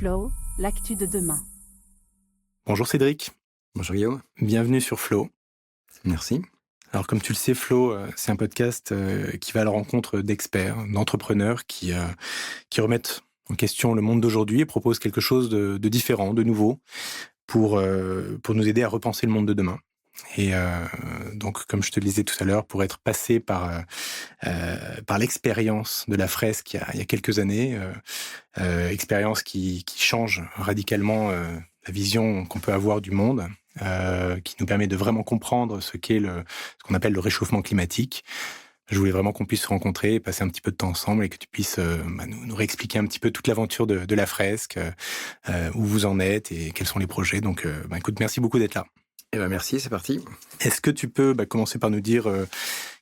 Flow, l'actu de demain. Bonjour Cédric. Bonjour Guillaume. Bienvenue sur Flow. Merci. Alors comme tu le sais, Flow, c'est un podcast qui va à la rencontre d'experts, d'entrepreneurs qui remettent en question le monde d'aujourd'hui et proposent quelque chose de différent, de nouveau, pour nous aider à repenser le monde de demain. Et donc, comme je te le disais tout à l'heure, pour être passé par l'expérience de la fresque il y a quelques années, expérience qui change radicalement la vision qu'on peut avoir du monde, qui nous permet de vraiment comprendre ce qu'on appelle le réchauffement climatique. Je voulais vraiment qu'on puisse se rencontrer, passer un petit peu de temps ensemble et que tu puisses nous réexpliquer un petit peu toute l'aventure de la fresque, où vous en êtes et quels sont les projets. Donc, écoute, merci beaucoup d'être là. Eh ben merci, c'est parti. Est-ce que tu peux commencer par nous dire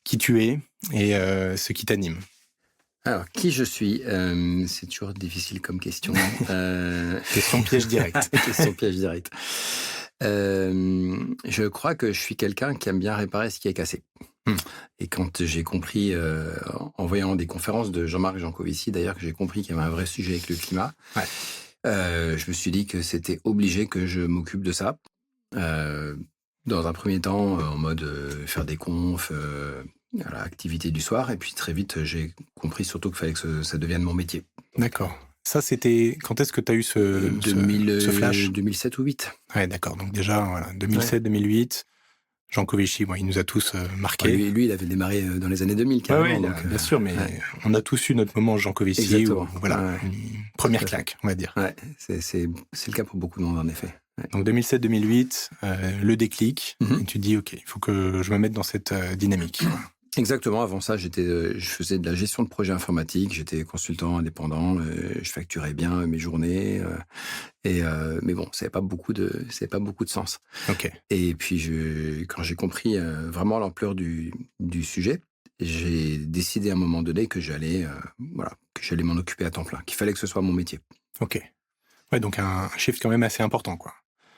qui tu es et ce qui t'anime ? Alors, qui je suis c'est toujours difficile comme question. Question piège direct. Question piège direct. Je crois que je suis quelqu'un qui aime bien réparer ce qui est cassé. Et quand j'ai compris, en voyant des conférences de Jean-Marc Jancovici, d'ailleurs, que j'ai compris qu'il y avait un vrai sujet avec le climat, je me suis dit que c'était obligé que je m'occupe de ça. Dans un premier temps, en mode faire des confs, à l'activité du soir. Et puis très vite, j'ai compris surtout qu'il fallait que ça devienne mon métier. D'accord. Ça, c'était... Quand est-ce que tu as eu ce flash ? 2007 ou 2008. Ouais, d'accord. Donc déjà, voilà, 2007-2008, Jancovici, il nous a tous marqués. Lui, il avait démarré dans les années 2000, carrément. Oui, bien sûr, mais on a tous eu notre moment Jancovici. Exactement. Une première claque, on va dire. Ouais, c'est le cas pour beaucoup de monde, en effet. Ouais. Donc 2007-2008, le déclic, et tu te dis, OK, il faut que je me mette dans cette dynamique. Exactement. Avant ça, je faisais de la gestion de projets informatiques, j'étais consultant indépendant, je facturais bien mes journées, mais bon, ça n'avait pas beaucoup de sens. OK. Et puis, quand j'ai compris vraiment l'ampleur du sujet, j'ai décidé à un moment donné que j'allais m'en occuper à temps plein, qu'il fallait que ce soit mon métier. OK. Ouais, donc un shift quand même assez important, quoi.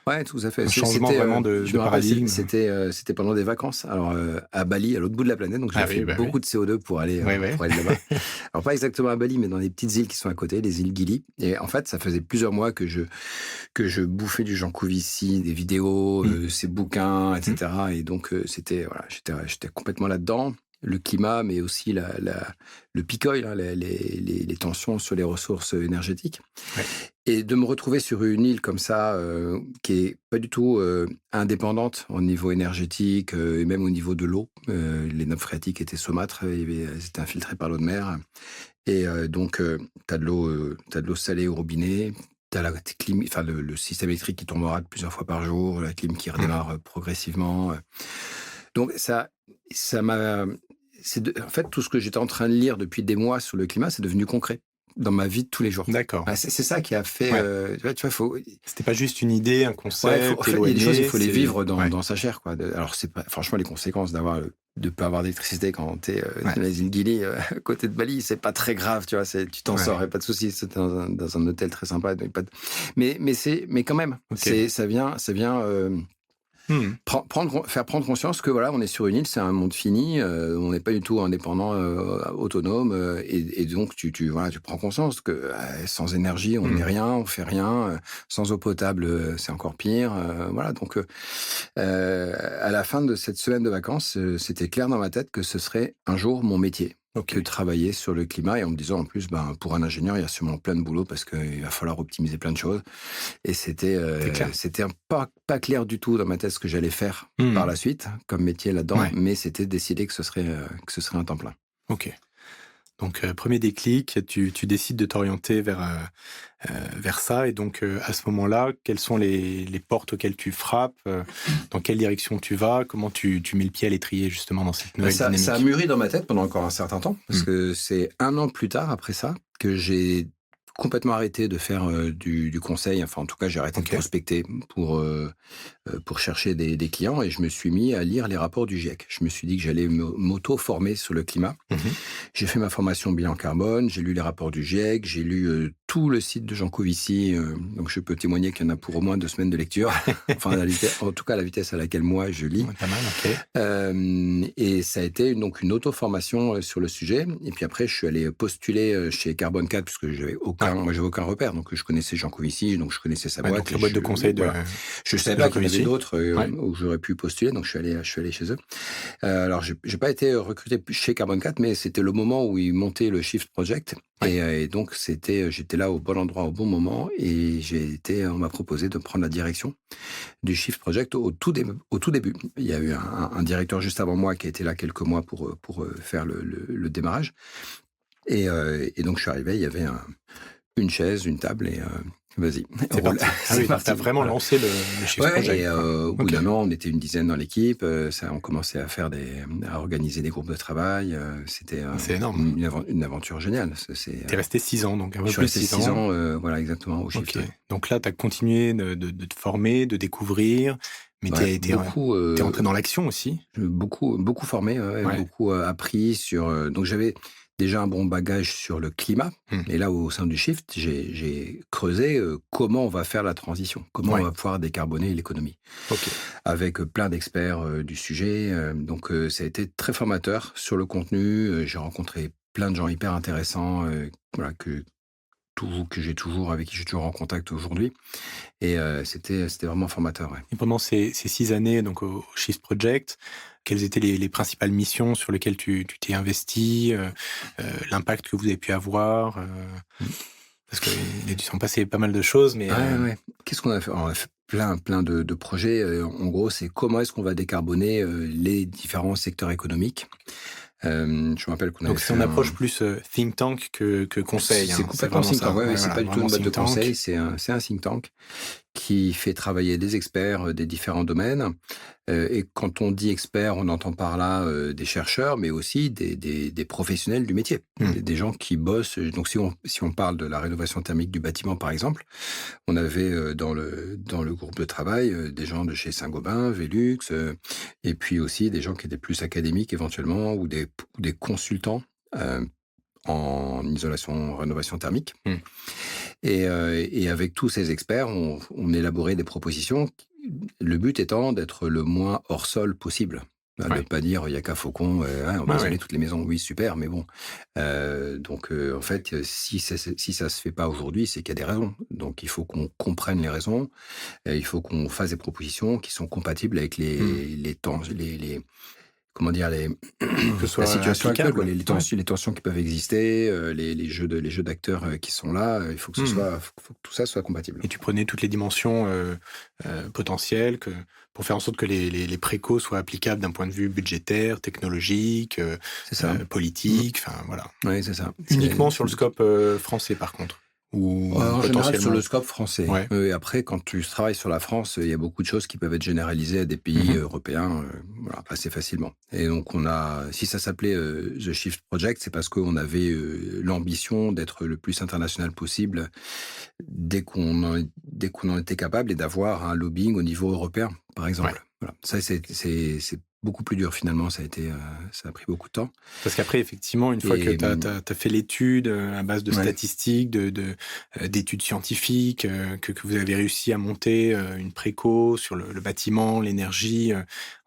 Ouais, tout à fait. Un changement vraiment de paradigme. C'était pendant des vacances. Alors, à Bali, à l'autre bout de la planète. Donc, j'ai fait beaucoup de CO2 pour aller là-bas. Alors, pas exactement à Bali, mais dans les petites îles qui sont à côté, les îles Gili. Et en fait, ça faisait plusieurs mois que je bouffais du Jancovici, des vidéos, ses bouquins, etc. Et donc, j'étais complètement là-dedans. Le climat, mais aussi le picoil, les tensions sur les ressources énergétiques. Ouais. Et de me retrouver sur une île comme ça, qui est pas du tout indépendante au niveau énergétique et même au niveau de l'eau. Les nappes phréatiques étaient saumâtres, elles étaient infiltrées par l'eau de mer. Et donc, t'as de l'eau salée au robinet. T'as la clim, le système électrique qui tourne en rade plusieurs fois par jour, la clim qui redémarre progressivement. Donc ça m'a... En fait, tout ce que j'étais en train de lire depuis des mois sur le climat, c'est devenu concret dans ma vie de tous les jours. D'accord. C'est ça qui a fait... C'était pas juste une idée, un concept. Il y a des choses, il faut les vivre dans sa chair, quoi. Alors, c'est pas, franchement, les conséquences de pas avoir d'électricité quand t'es dans les îles Gili, à côté de Bali, c'est pas très grave, tu vois. Tu t'en sors, y a pas de souci. C'est dans un hôtel très sympa. Mais quand même, ça vient faire prendre conscience que on est sur une île, c'est un monde fini, on n'est pas du tout indépendant, autonome, et donc tu prends conscience que sans énergie on n'est rien, on fait rien, sans eau potable c'est encore pire, donc à la fin de cette semaine de vacances, c'était clair dans ma tête que ce serait un jour mon métier. Que travailler sur le climat, et en me disant en plus, pour un ingénieur, il y a sûrement plein de boulot parce qu'il va falloir optimiser plein de choses. Et c'était pas clair du tout dans ma tête ce que j'allais faire par la suite comme métier là-dedans, mais c'était décidé que ce serait un temps plein. Ok. Donc, premier déclic, tu décides de t'orienter vers ça. Et donc, à ce moment-là, quelles sont les portes auxquelles tu frappes ? Dans quelle direction tu vas ? Comment tu mets le pied à l'étrier, justement, dans cette nouvelle dynamique ? Ça a mûri dans ma tête pendant encore un certain temps, parce que c'est 1 an plus tard, après ça, que j'ai complètement arrêté de faire du conseil. Enfin, en tout cas, j'ai arrêté de prospecter pour pour chercher des clients et je me suis mis à lire les rapports du GIEC. Je me suis dit que j'allais m'auto-former sur le climat. J'ai fait ma formation bilan carbone, j'ai lu les rapports du GIEC, j'ai lu tout le site de Jean Covici, donc je peux témoigner qu'il y en a pour au moins 2 semaines de lecture. Enfin, en tout cas, la vitesse à laquelle moi je lis. Pas mal, ok. Et ça a été donc une auto-formation sur le sujet. Et puis après, je suis allé postuler chez Carbone 4 puisque j'avais aucun repère. Donc je connaissais Jean Covici, donc je connaissais sa boîte. Donc la boîte de conseil de. Voilà. Je savais pas qu'il y en avait d'autres où j'aurais pu postuler, donc je suis allé chez eux. Alors j'ai pas été recruté chez Carbone 4, mais c'était le moment où ils montaient le Shift Project. Et donc j'étais là au bon endroit au bon moment et on m'a proposé de prendre la direction du Shift Project au tout début. Il y a eu un directeur juste avant moi qui a été là quelques mois pour faire le démarrage. Et donc je suis arrivé, il y avait une chaise, une table et vas-y. C'est parti. T'as vraiment lancé le Shift Project. Et au bout d'un an, on était une dizaine dans l'équipe. On commençait à organiser des groupes de travail. C'était c'est énorme. Une aventure géniale. T'es resté 6 ans, donc un peu plus de 6 ans. Voilà, exactement, au Shift. Okay. Donc là, t'as continué de te former, de découvrir. Mais t'es rentré dans l'action aussi. Beaucoup formé, beaucoup appris sur. Donc j'avais déjà un bon bagage sur le climat. Et là, au sein du Shift, j'ai creusé comment on va faire la transition, comment on va pouvoir décarboner l'économie. Avec plein d'experts du sujet. Donc ça a été très formateur sur le contenu. J'ai rencontré plein de gens hyper intéressants avec qui j'ai toujours en contact aujourd'hui. Et c'était vraiment formateur. Et pendant ces 6 années donc au Shift Project, quelles étaient les principales missions sur lesquelles tu t'es investi, l'impact que vous avez pu avoir parce qu'il s'en passé pas mal de choses. Mais Qu'est-ce qu'on a fait? On a fait plein de projets. En gros, c'est comment est-ce qu'on va décarboner les différents secteurs économiques. Je me rappelle qu'on avait fait une approche plus think tank que conseil. C'est complètement think tank. C'est pas du tout une boîte de conseil, c'est un think tank qui fait travailler des experts des différents domaines. Et quand on dit experts, on entend par là des chercheurs, mais aussi des professionnels du métier, des gens qui bossent. Donc si on parle de la rénovation thermique du bâtiment, par exemple, on avait dans le groupe de travail des gens de chez Saint-Gobain, Velux, et puis aussi des gens qui étaient plus académiques éventuellement, ou des consultants en isolation, rénovation thermique. Et avec tous ces experts, on élaborait des propositions, le but étant d'être le moins hors sol possible. De ne pas dire, il n'y a qu'un faucon, on va isoler toutes les maisons. Oui, super, mais bon. Donc, en fait, si ça ne se fait pas aujourd'hui, c'est qu'il y a des raisons. Donc, il faut qu'on comprenne les raisons. Il faut qu'on fasse des propositions qui sont compatibles avec les temps, que soit la situation applicable, les tensions qui peuvent exister, les jeux d'acteurs qui sont là. Il faut que tout ça soit compatible. Et tu prenais toutes les dimensions potentielles pour faire en sorte que les précos soient applicables d'un point de vue budgétaire, technologique, politique. Enfin voilà. Oui, c'est ça. Uniquement sur le scope français, par contre. En général, sur le scope français. Après, quand tu travailles sur la France, il y a beaucoup de choses qui peuvent être généralisées à des pays européens assez facilement. Et donc, si ça s'appelait The Shift Project, c'est parce qu'on avait l'ambition d'être le plus international possible dès qu'on en était capable et d'avoir un lobbying au niveau européen, par exemple. Voilà. Ça, c'est beaucoup plus dur finalement, ça a pris beaucoup de temps. Parce qu'après, effectivement, une fois que tu as fait l'étude à base de statistiques, d'études scientifiques, que vous avez réussi à monter une préco sur le bâtiment, l'énergie,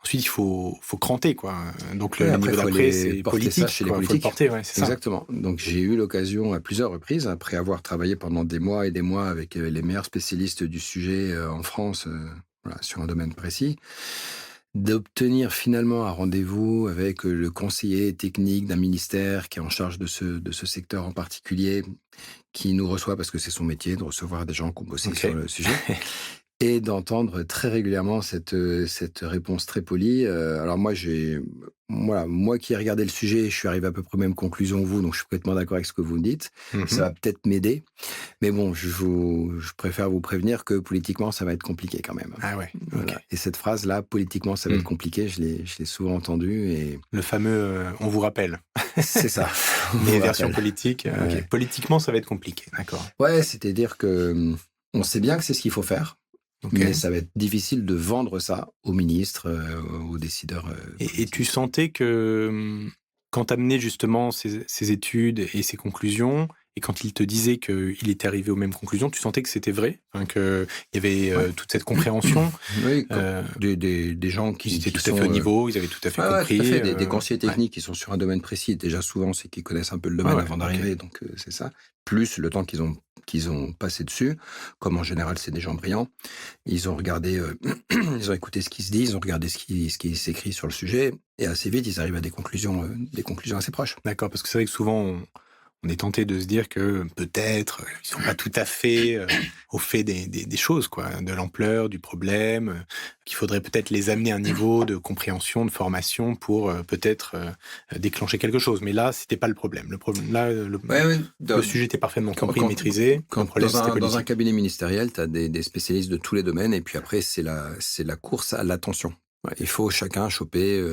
ensuite il faut cranter, quoi. Donc le niveau d'après, c'est politique. Il faut le porter, c'est exactement. Ça. Donc j'ai eu l'occasion à plusieurs reprises, après avoir travaillé pendant des mois et des mois avec les meilleurs spécialistes du sujet en France, sur un domaine précis, d'obtenir finalement un rendez-vous avec le conseiller technique d'un ministère qui est en charge de ce secteur en particulier, qui nous reçoit parce que c'est son métier de recevoir des gens qui ont bossé sur le sujet. Et d'entendre très régulièrement cette réponse très polie. Alors moi qui ai regardé le sujet, je suis arrivé à peu près aux mêmes conclusions que vous, donc je suis complètement d'accord avec ce que vous me dites. Ça va peut-être m'aider, mais bon, je préfère vous prévenir que politiquement, ça va être compliqué quand même. Ah ouais. Voilà. Et cette phrase-là, politiquement, ça va être compliqué, je l'ai souvent entendue. Et... Le fameux on vous rappelle. C'est ça. Les versions politiques. Politiquement, ça va être compliqué, d'accord. Ouais, c'est-à-dire que on sait bien que c'est ce qu'il faut faire. Okay. Mais ça va être difficile de vendre ça aux ministres, aux décideurs. Et tu sentais que quand tu amenais justement ces études et ces conclusions, et quand il te disait qu'il était arrivé aux mêmes conclusions, tu sentais que c'était vrai, qu'il y avait toute cette compréhension. Oui, des gens qui étaient tout à fait au niveau, ils avaient tout à fait compris. Tout à fait, des conseillers techniques qui sont sur un domaine précis. Déjà, souvent, c'est qu'ils connaissent un peu le domaine avant d'arriver, donc c'est ça. Plus le temps qu'ils ont passé dessus, comme en général, c'est des gens brillants. Ils ont regardé, ils ont écouté ce qui se dit, ils ont regardé ce qui s'écrit sur le sujet, et assez vite, ils arrivent à des conclusions assez proches. D'accord, parce que c'est vrai que souvent, on est tenté de se dire que peut-être ils sont pas tout à fait au fait des choses, quoi, de l'ampleur du problème, qu'il faudrait peut-être les amener à un niveau de compréhension, de formation pour peut-être déclencher quelque chose. Mais là, c'était pas le problème. Le problème là, le sujet était parfaitement compris, maîtrisé. Dans un cabinet ministériel, tu as des spécialistes de tous les domaines, et puis après, c'est la course à l'attention. Il faut chacun choper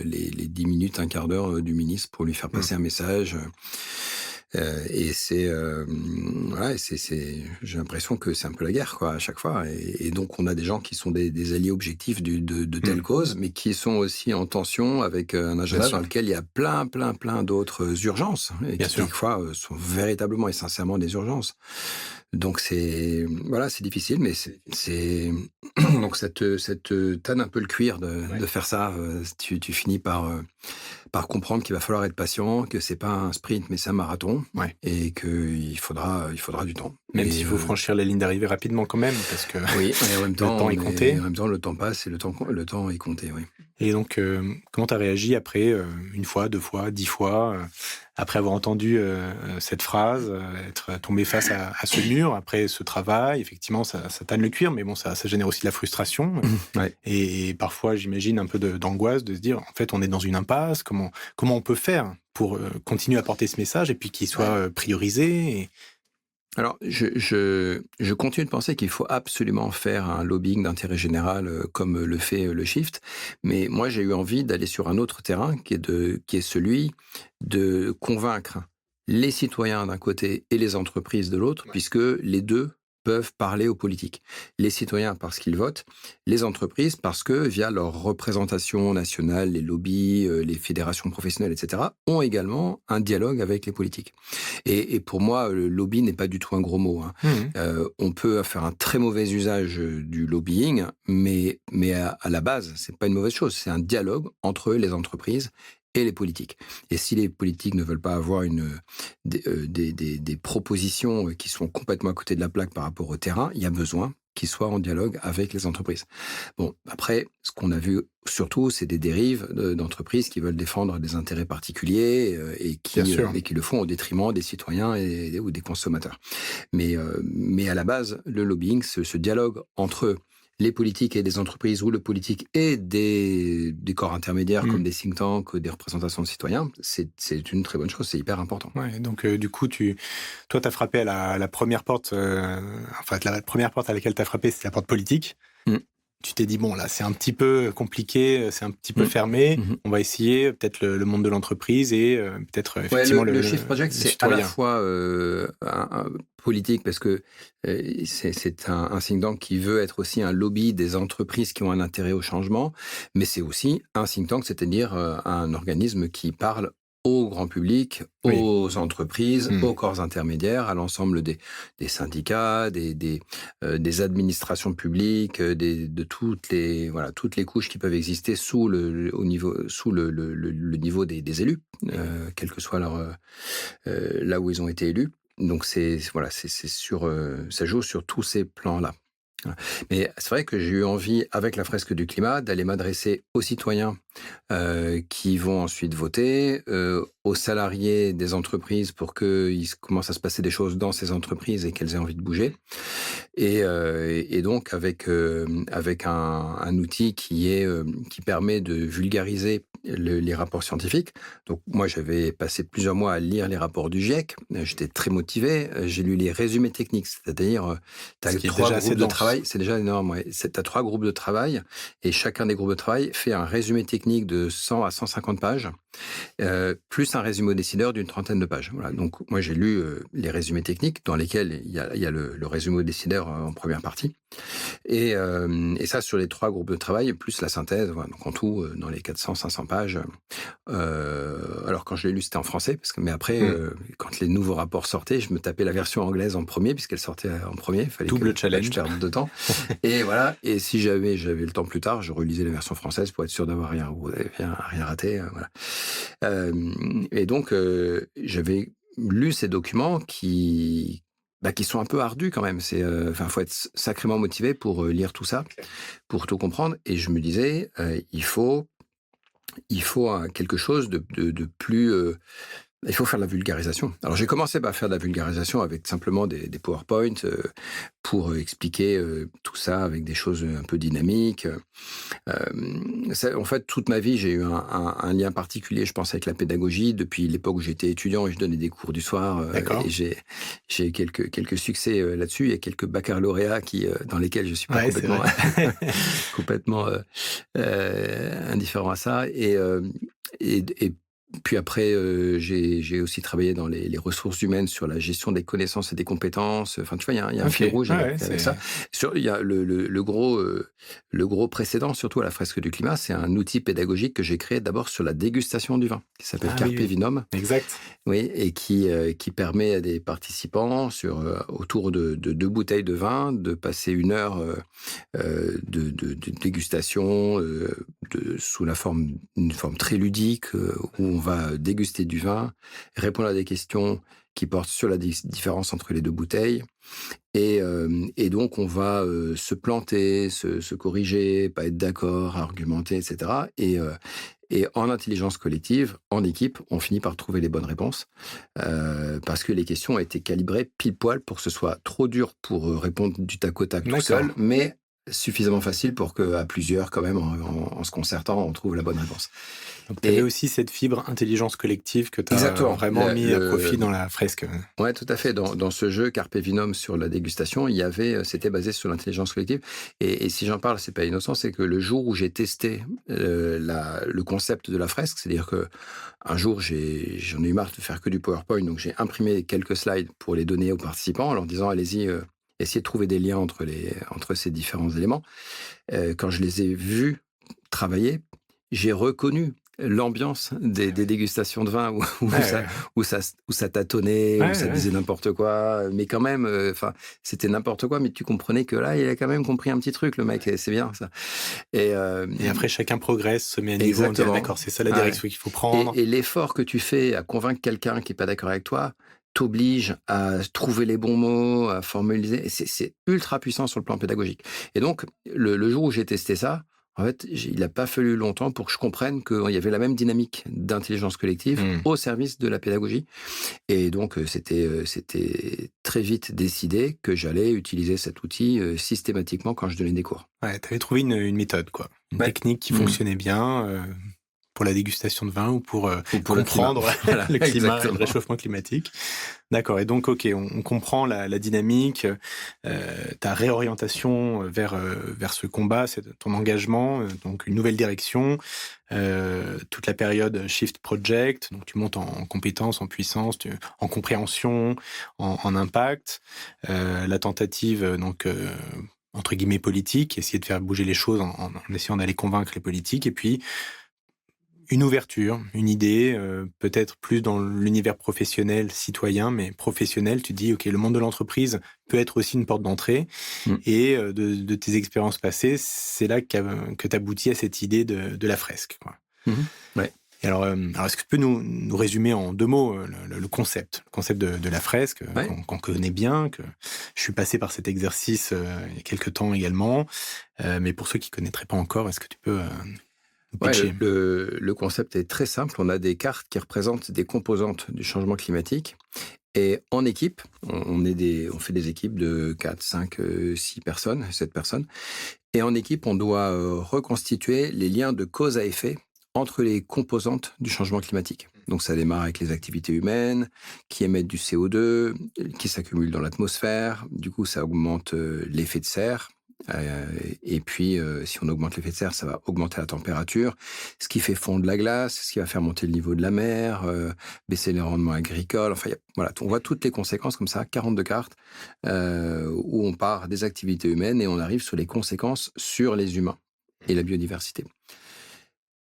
les 10 minutes, un quart d'heure du ministre pour lui faire passer un message. Et j'ai l'impression que c'est un peu la guerre, quoi, à chaque fois. Et donc, on a des gens qui sont des alliés objectifs de telle cause, mais qui sont aussi en tension avec un agenda sur lequel il y a plein d'autres urgences, et qui, quelquefois, sont véritablement et sincèrement des urgences. Donc, c'est difficile, mais donc, ça te tanne un peu le cuir de faire ça. Tu finis par comprendre qu'il va falloir être patient, que c'est pas un sprint, mais c'est un marathon, et qu'il faudra du temps. Même s'il faut franchir la ligne d'arrivée rapidement quand même, parce que oui, et en même temps, le temps est compté. En même temps, le temps passe et le temps est compté, oui. Et donc, comment tu as réagi après, une fois, 2 fois, 10 fois, après avoir entendu cette phrase, être tombé face à ce mur, après ce travail? Effectivement, ça tanne le cuir, mais bon, ça génère aussi de la frustration. Et parfois, j'imagine un peu d'angoisse de se dire, en fait, on est dans une impasse. Comment on peut faire pour continuer à porter ce message et puis qu'il soit priorisé Alors, je continue de penser qu'il faut absolument faire un lobbying d'intérêt général comme le fait le Shift, mais moi j'ai eu envie d'aller sur un autre terrain qui est celui de convaincre les citoyens d'un côté et les entreprises de l'autre, puisque les deux peuvent parler aux politiques. Les citoyens parce qu'ils votent, les entreprises parce que, via leur représentation nationale, les lobbies, les fédérations professionnelles, etc., ont également un dialogue avec les politiques. Et pour moi, le lobby n'est pas du tout un gros mot. On peut faire un très mauvais usage du lobbying, mais à la base, c'est pas une mauvaise chose. C'est un dialogue entre les entreprises et les politiques. Et si les politiques ne veulent pas avoir des propositions qui sont complètement à côté de la plaque par rapport au terrain, il y a besoin qu'ils soient en dialogue avec les entreprises. Bon, après, ce qu'on a vu surtout, c'est des dérives d'entreprises qui veulent défendre des intérêts particuliers et qui le font au détriment des citoyens ou des consommateurs. Mais à la base, le lobbying, ce dialogue entre les politiques et des entreprises, ou le politique et des corps intermédiaires comme des think tanks, des représentations de citoyens, c'est une très bonne chose, c'est hyper important. Ouais, donc du coup, toi, tu as frappé à la première porte, la première porte à laquelle tu as frappé, c'était la porte politique. Tu t'es dit, bon, là, c'est un petit peu compliqué, c'est un petit peu fermé, on va essayer peut-être le monde de l'entreprise et peut-être effectivement le Shift Project, c'est à la fois un politique, parce que c'est un think tank qui veut être aussi un lobby des entreprises qui ont un intérêt au changement, mais c'est aussi un think tank, c'est-à-dire un organisme qui parle au grand public, aux entreprises, aux corps intermédiaires, à l'ensemble des syndicats, des administrations publiques, de toutes les couches qui peuvent exister sous le niveau des élus, quel que soit là où ils ont été élus. Donc ça joue sur tous ces plans-là. Mais c'est vrai que j'ai eu envie, avec la fresque du climat, d'aller m'adresser aux citoyens qui vont ensuite voter, aux salariés des entreprises pour qu'il commence à se passer des choses dans ces entreprises et qu'elles aient envie de bouger. Et donc avec un outil qui permet de vulgariser les rapports scientifiques. Donc moi, j'avais passé plusieurs mois à lire les rapports du GIEC. J'étais très motivé. J'ai lu les résumés techniques, c'est-à-dire tu as 3 groupes de travail. C'est déjà énorme. Tu as 3 groupes de travail et chacun des groupes de travail fait un résumé technique de 100 à 150 pages, plus un résumé aux décideurs d'une 30aine de pages. Voilà. Donc moi, j'ai lu les résumés techniques dans lesquels il y a le résumé aux décideurs en première partie. Et ça, sur les 3 groupes de travail, plus la synthèse, voilà, donc en tout, dans les 400-500 pages. Alors, quand je l'ai lu, c'était en français, mais après, quand les nouveaux rapports sortaient, je me tapais la version anglaise en premier, puisqu'elle sortait en premier. Il fallait Double challenge. Je perde de temps. Et voilà. Et si j'avais le temps plus tard, je relisais la version française pour être sûr d'avoir rien raté. Voilà. Et donc, j'avais lu ces documents qui sont un peu ardus quand même. Faut être sacrément motivé pour lire tout ça, pour tout comprendre. Et je me disais, il faut quelque chose de plus. Il faut faire de la vulgarisation. Alors, j'ai commencé par faire de la vulgarisation avec simplement des PowerPoint pour expliquer tout ça avec des choses un peu dynamiques. En fait, toute ma vie, j'ai eu un lien particulier, je pense, avec la pédagogie. Depuis l'époque où j'étais étudiant et je donnais des cours du soir. Et j'ai quelques succès là-dessus. Il y a quelques baccalauréats dans lesquels je suis pas complètement indifférent à ça. Et puis après, j'ai aussi travaillé dans les ressources humaines sur la gestion des connaissances et des compétences. Enfin, tu vois, il y a un fil rouge avec ça. Il y a le gros précédent, surtout à la fresque du climat, c'est un outil pédagogique que j'ai créé d'abord sur la dégustation du vin, qui s'appelle Carpe Vinum. Exact. Oui, et qui permet à des participants autour de 2 bouteilles de vin de passer 1 heure de dégustation sous une forme très ludique où on va déguster du vin, répondre à des questions qui portent sur la différence entre les 2 bouteilles. Et donc, on va se planter, se corriger, pas être d'accord, argumenter, etc. Et en intelligence collective, en équipe, on finit par trouver les bonnes réponses parce que les questions ont été calibrées pile poil pour que ce soit trop dur pour répondre du tac au tac tout seul, mais suffisamment facile pour qu'à plusieurs, quand même, en se concertant, on trouve la bonne réponse. Donc, tu avais aussi cette fibre intelligence collective que tu as vraiment mis à profit dans la fresque. Oui, tout à fait. Dans ce jeu Carpe Vinum sur la dégustation, c'était basé sur l'intelligence collective. Et si j'en parle, c'est pas innocent, c'est que le jour où j'ai testé le concept de la fresque, c'est-à-dire que un jour, j'en ai eu marre de faire que du PowerPoint, donc j'ai imprimé quelques slides pour les donner aux participants en leur disant, allez-y, essayez de trouver des liens entre ces différents éléments. Quand je les ai vus travailler, j'ai reconnu l'ambiance des dégustations de vin où ça tâtonnait, où ça disait n'importe quoi, mais quand même, c'était n'importe quoi, mais tu comprenais que là, il a quand même compris un petit truc, le mec, et c'est bien ça. Et après, chacun progresse, se met à niveau, on dit, d'accord, c'est ça la direction qu'il faut prendre. Et l'effort que tu fais à convaincre quelqu'un qui n'est pas d'accord avec toi t'oblige à trouver les bons mots, à formaliser, et c'est ultra puissant sur le plan pédagogique. Et donc, le jour où j'ai testé ça, en fait, il n'a pas fallu longtemps pour que je comprenne qu'il y avait la même dynamique d'intelligence collective au service de la pédagogie. Et donc, c'était très vite décidé que j'allais utiliser cet outil systématiquement quand je donnais des cours. Ouais, tu avais trouvé une méthode, quoi. Une technique qui fonctionnait bien pour la dégustation de vin ou pour comprendre le climat, le réchauffement climatique. D'accord. Et donc, OK, on comprend la dynamique, ta réorientation vers ce combat, c'est ton engagement, donc une nouvelle direction, toute la période Shift Project, donc tu montes en compétences, en puissance, en compréhension, en impact, la tentative, donc entre guillemets politique, essayer de faire bouger les choses en essayant d'aller convaincre les politiques, et puis une ouverture, une idée, peut-être plus dans l'univers professionnel, citoyen, mais professionnel. Tu dis, OK, le monde de l'entreprise peut être aussi une porte d'entrée. Et de tes expériences passées, c'est là que tu aboutis à cette idée de la fresque, quoi. Ouais. Et alors, est-ce que tu peux nous résumer en 2 mots le concept de la fresque, qu'on connaît bien, que je suis passé par cet exercice il y a quelques temps également, mais pour ceux qui ne connaîtraient pas encore, est-ce que tu peux... le concept est très simple. On a des cartes qui représentent des composantes du changement climatique. Et en équipe, on fait des équipes de 4, 5, 6 personnes, 7 personnes. Et en équipe, on doit reconstituer les liens de cause à effet entre les composantes du changement climatique. Donc ça démarre avec les activités humaines qui émettent du CO2, qui s'accumulent dans l'atmosphère. Du coup, ça augmente l'effet de serre. Et puis, si on augmente l'effet de serre, ça va augmenter la température, ce qui fait fondre la glace, ce qui va faire monter le niveau de la mer, baisser les rendements agricoles. Enfin, voilà, on voit toutes les conséquences comme ça, 42 cartes, où on part des activités humaines et on arrive sur les conséquences sur les humains et la biodiversité.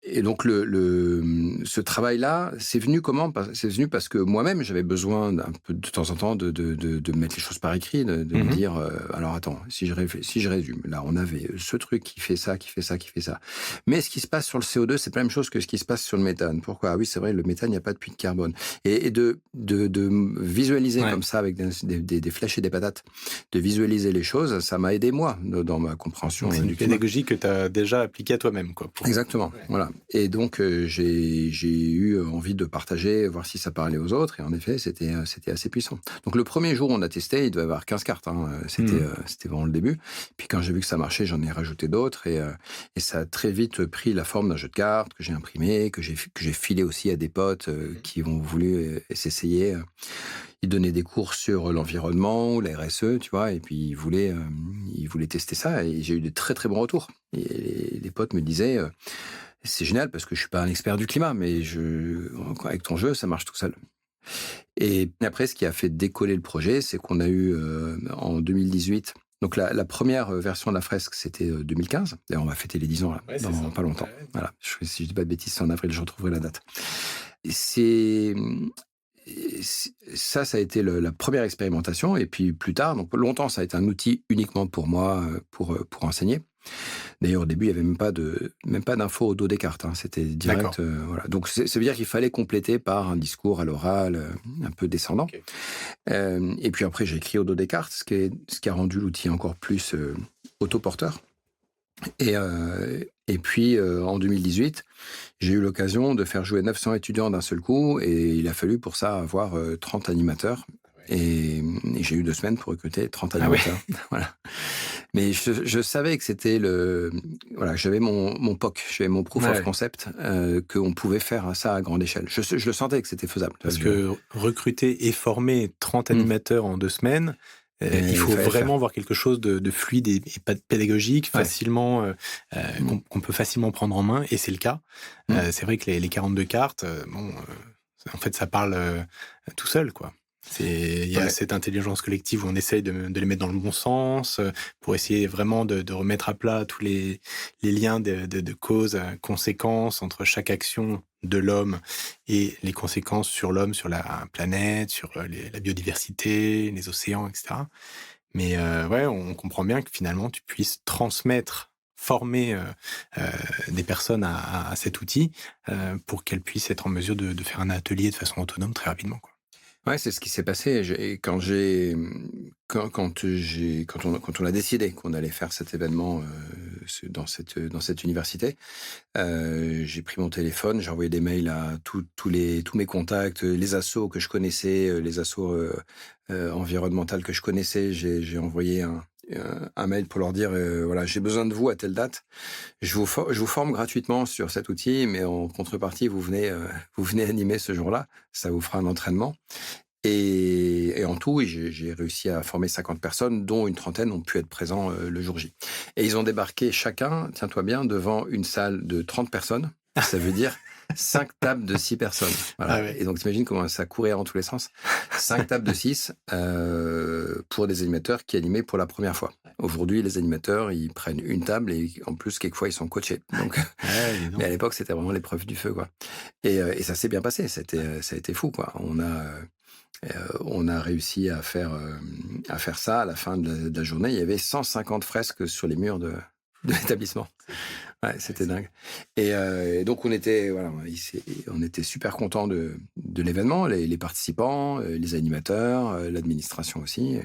Et donc, ce travail-là, c'est venu comment ? C'est venu parce que moi-même, j'avais besoin un peu de temps en temps de mettre les choses par écrit, de me dire, alors attends, si je résume, là, on avait ce truc qui fait ça, qui fait ça, qui fait ça. Mais ce qui se passe sur le CO2, c'est pas la même chose que ce qui se passe sur le méthane. Pourquoi ? Ah oui, c'est vrai, le méthane, il n'y a pas de puits de carbone. Et de visualiser comme ça, avec des flèches et des patates, de visualiser les choses, ça m'a aidé, moi, dans ma compréhension. Donc, c'est une pédagogie que tu as déjà appliquée à toi-même, quoi. Exactement, voilà. Et donc, j'ai eu envie de partager, voir si ça parlait aux autres. Et en effet, c'était assez puissant. Donc, le premier jour, on a testé, il devait y avoir 15 cartes. C'était vraiment le début. Puis, quand j'ai vu que ça marchait, j'en ai rajouté d'autres. Et ça a très vite pris la forme d'un jeu de cartes que j'ai imprimé, que j'ai filé aussi à des potes qui ont voulu s'essayer. Ils donnaient des cours sur l'environnement ou la RSE, tu vois, et puis ils voulaient tester ça. Et j'ai eu de très, très bons retours. Et les potes me disaient... c'est génial parce que je suis pas un expert du climat, mais avec ton jeu, ça marche tout seul. Et après, ce qui a fait décoller le projet, c'est qu'on a eu en 2018, donc la première version de la fresque, c'était 2015. D'ailleurs, on va fêter les 10 ans là, dans pas longtemps. Ouais. Voilà. Si je dis pas de bêtises, c'est en avril, je retrouverai la date. Ça a été la première expérimentation. Et puis plus tard, donc longtemps, ça a été un outil uniquement pour moi, pour enseigner. D'ailleurs, au début, il n'y avait même pas d'infos au dos des cartes. C'était direct. Voilà. Donc, ça veut dire qu'il fallait compléter par un discours à l'oral un peu descendant. Okay. Et puis après, j'ai écrit au dos des cartes, ce qui a rendu l'outil encore plus autoporteur. Et puis, en 2018, j'ai eu l'occasion de faire jouer 900 étudiants d'un seul coup. Et il a fallu pour ça avoir 30 animateurs. Et j'ai eu 2 semaines pour recruter 30 animateurs. Ah ouais. Voilà. Mais je savais que c'était voilà, j'avais mon POC, j'avais mon proof of concept, qu'on pouvait faire ça à grande échelle. Je le sentais que c'était faisable. Parce que recruter et former 30 animateurs en 2 semaines, il faut vraiment voir quelque chose de fluide et pédagogique, facilement, qu'on peut facilement prendre en main, et c'est le cas. C'est vrai que les 42 cartes, en fait, ça parle tout seul, quoi. Il y a cette intelligence collective où on essaye de les mettre dans le bon sens pour essayer vraiment de remettre à plat tous les liens de causes, conséquences entre chaque action de l'homme et les conséquences sur l'homme, sur la planète, sur la biodiversité, les océans, etc. Mais on comprend bien que finalement tu puisses former des personnes à cet outil pour qu'elles puissent être en mesure de faire un atelier de façon autonome très rapidement, quoi. Ouais, c'est ce qui s'est passé. Quand on a décidé qu'on allait faire cet événement dans cette université, j'ai pris mon téléphone, j'ai envoyé des mails à tous mes contacts, les assos que je connaissais, les assos environnementales que je connaissais. J'ai envoyé un mail pour leur dire voilà, j'ai besoin de vous à telle date. Je vous forme gratuitement sur cet outil, mais en contrepartie, vous venez animer ce jour-là. Ça vous fera un entraînement. Et en tout, j'ai réussi à former 50 personnes, dont une trentaine ont pu être présents le jour J. Et ils ont débarqué chacun, tiens-toi bien, devant une salle de 30 personnes. Ça veut dire 5 tables de 6 personnes. Voilà. Ah ouais. Et donc, t'imagines comment ça courait dans tous les sens. 5 tables de 6 pour des animateurs qui animaient pour la première fois. Aujourd'hui, les animateurs, ils prennent une table et en plus, quelquefois, ils sont coachés. Donc, mais à l'époque, c'était vraiment l'épreuve du feu, quoi. Et ça s'est bien passé. Ça a été fou, quoi. On a réussi à faire ça à la fin de la journée. Il y avait 150 fresques sur les murs de l'établissement. Ouais, c'était dingue. Et donc on était super contents de l'événement, les participants, les animateurs, l'administration aussi.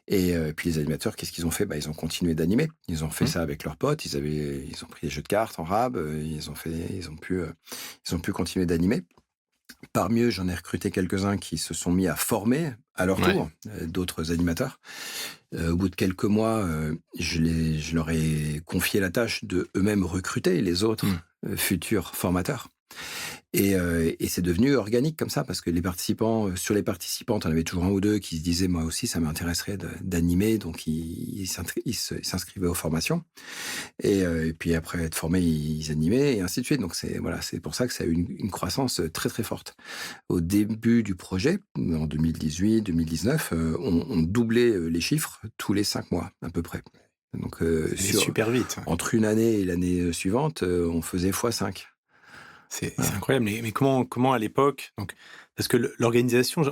Et puis les animateurs, qu'est-ce qu'ils ont fait ? Ils ont continué d'animer. Ils ont fait ça avec leurs potes. Ils ont pris des jeux de cartes en rab. Ils ont pu continuer d'animer. Parmi eux, j'en ai recruté quelques-uns qui se sont mis à former à leur tour d'autres animateurs. Au bout de quelques mois, je leur ai confié la tâche de eux-mêmes recruter les autres futurs formateurs. Et c'est devenu organique comme ça, parce que sur les participants, t'en avais toujours un ou deux qui se disaient, moi aussi, ça m'intéresserait d'animer, donc ils s'inscrivaient aux formations. Et puis après être formés, ils animaient, et ainsi de suite. Donc c'est pour ça que ça a eu une croissance très très forte. Au début du projet, en 2018, 2019, on doublait les chiffres tous les 5 mois à peu près. Donc super vite. Entre une année et l'année suivante, on faisait x5. C'est incroyable. Mais comment à l'époque, donc, parce que l'organisation,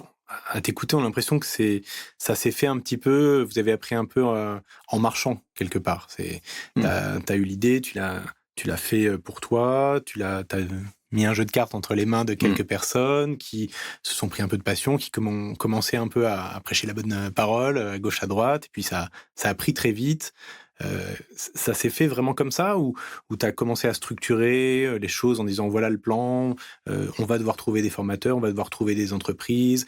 à t'écouter, on a l'impression que ça s'est fait un petit peu, vous avez appris un peu en marchant quelque part. T'as eu l'idée, tu l'as fait pour toi, t'as mis un jeu de cartes entre les mains de quelques personnes qui se sont pris un peu de passion, qui ont commencé un peu à prêcher la bonne parole à gauche à droite, et puis ça a pris très vite. Ça s'est fait vraiment comme ça, ou tu as commencé à structurer les choses en disant voilà le plan, on va devoir trouver des formateurs, on va devoir trouver des entreprises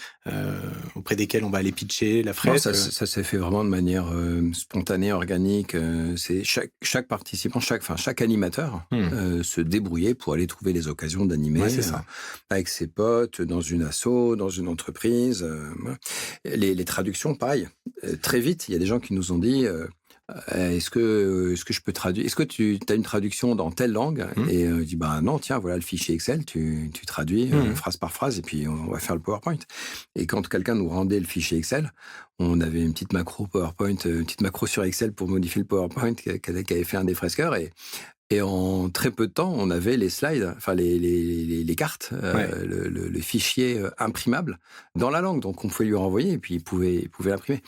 auprès desquelles on va aller pitcher la fresque? Non, ça s'est fait vraiment de manière spontanée, organique. C'est chaque participant, chaque animateur se débrouillait pour aller trouver les occasions d'animer avec ses potes, dans une asso, dans une entreprise. Les traductions, pareil. Très vite, il y a des gens qui nous ont dit est-ce que je peux traduire? Est-ce que tu as une traduction dans telle langue? Et je dis non, tiens, voilà le fichier Excel, tu traduis phrase par phrase, et puis on va faire le PowerPoint. Et quand quelqu'un nous rendait le fichier Excel, on avait une petite macro PowerPoint, une petite macro sur Excel pour modifier le PowerPoint qu'avait fait un des fresqueurs, et en très peu de temps, on avait les slides, enfin les cartes, le fichier imprimable dans la langue. Donc on pouvait lui renvoyer, et puis il pouvait imprimer.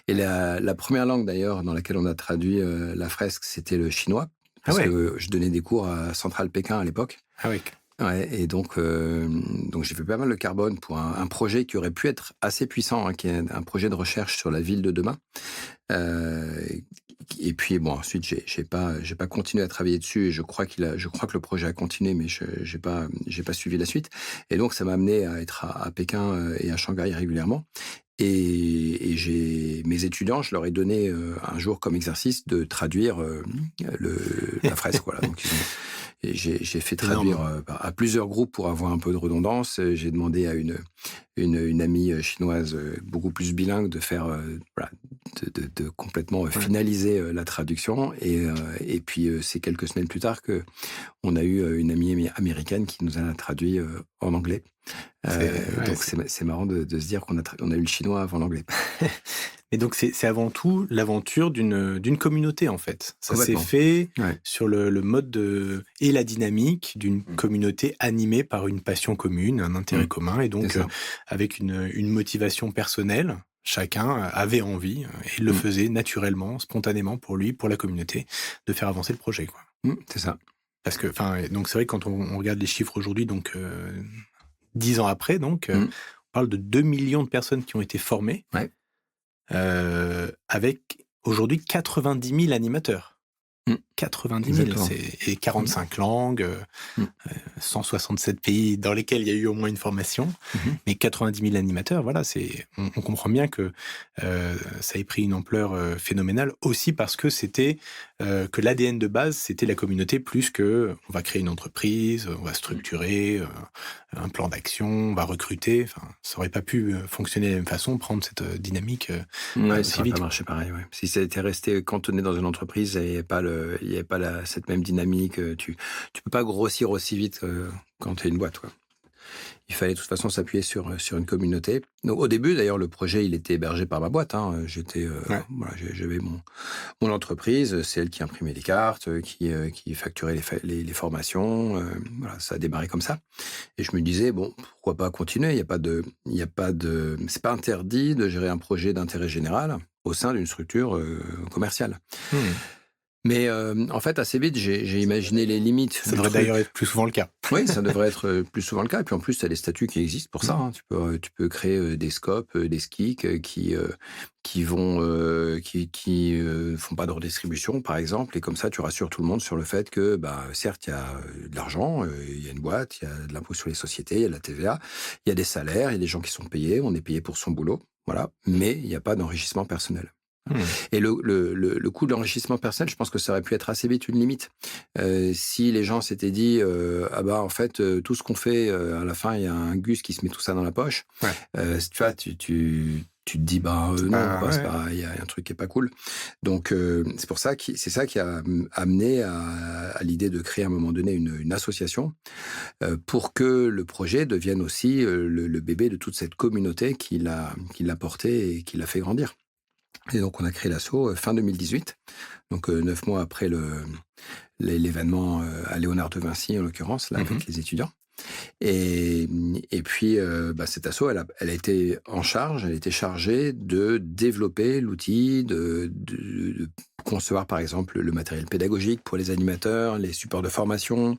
Et la première langue d'ailleurs dans laquelle on a traduit la fresque, c'était le chinois, parce que je donnais des cours à Centrale Pékin à l'époque. Ah oui. Ouais, et donc j'ai fait pas mal de carbone pour un projet qui aurait pu être assez puissant, qui est un projet de recherche sur la ville de demain. Et puis ensuite j'ai pas continué à travailler dessus, et je crois que le projet a continué, mais j'ai pas suivi la suite. Et donc ça m'a amené à être à Pékin et à Shanghai régulièrement. Et mes étudiants, je leur ai donné un jour comme exercice de traduire la fresque. Voilà. Donc j'ai fait traduire à plusieurs groupes pour avoir un peu de redondance. J'ai demandé à une amie chinoise beaucoup plus bilingue de faire de complètement finaliser la traduction. Et puis c'est quelques semaines plus tard que on a eu une amie américaine qui nous a traduit en anglais. Donc c'est marrant de se dire qu'on a eu le chinois avant l'anglais. Et donc c'est avant tout l'aventure d'une communauté, en fait. Ça s'est fait sur le mode et la dynamique d'une communauté animée par une passion commune, un intérêt commun, et donc avec une motivation personnelle. Chacun avait envie et le faisait naturellement, spontanément pour lui, pour la communauté, de faire avancer le projet, quoi. C'est ça. Parce que, donc c'est vrai que quand on regarde les chiffres aujourd'hui, donc 10 ans après, donc on parle de 2 millions de personnes qui ont été formées, avec aujourd'hui 90 000 animateurs. 90 000, et 45 langues, 167 pays dans lesquels il y a eu au moins une formation, mais 90 000 animateurs, voilà, on comprend bien que ça ait pris une ampleur phénoménale, aussi parce que que l'ADN de base, c'était la communauté, plus que on va créer une entreprise, on va structurer un plan d'action, on va recruter. Enfin, ça aurait pas pu fonctionner de la même façon, prendre cette dynamique ça aurait pas marché pareil. Ouais. Si ça était resté cantonné dans une entreprise, il n'y avait pas cette même dynamique. Tu peux pas grossir aussi vite quand tu es une boîte, quoi. Il fallait de toute façon s'appuyer sur une communauté. Donc, au début, d'ailleurs, le projet, il était hébergé par ma boîte. J'avais mon entreprise, c'est elle qui imprimait les cartes, qui facturait les formations. Ça a démarré comme ça. Et je me disais, pourquoi pas continuer? C'est pas interdit de gérer un projet d'intérêt général au sein d'une structure commerciale. Mais en fait, assez vite, j'ai imaginé les limites. Ça devrait d'ailleurs être plus souvent le cas. Oui, ça devrait être plus souvent le cas. Et puis en plus, tu as des statuts qui existent pour ça. Tu peux créer des scopes, des SKIC qui font pas de redistribution, par exemple. Et comme ça, tu rassures tout le monde sur le fait que, certes, il y a de l'argent, il y a une boîte, il y a de l'impôt sur les sociétés, il y a de la TVA, il y a des salaires, il y a des gens qui sont payés, on est payé pour son boulot. Voilà. Mais il n'y a pas d'enrichissement personnel. Et le coût de l'enrichissement personnel, je pense que ça aurait pu être assez vite une limite. Si les gens s'étaient dit, ah bah en fait, tout ce qu'on fait, à la fin, il y a un Gus qui se met tout ça dans la poche. Tu vois, tu te dis, bah non, quoi, c'est pas, il y a un truc qui est pas cool. Donc, c'est ça qui a amené à l'idée de créer à un moment donné une association pour que le projet devienne aussi le bébé de toute cette communauté qui l'a porté et qui l'a fait grandir. Et donc, on a créé l'asso fin 2018, donc 9 mois après l'événement à Léonard de Vinci, en l'occurrence, là, avec les étudiants. Et puis, cette asso, elle a été elle était chargée de développer l'outil, de concevoir, par exemple, le matériel pédagogique pour les animateurs, les supports de formation,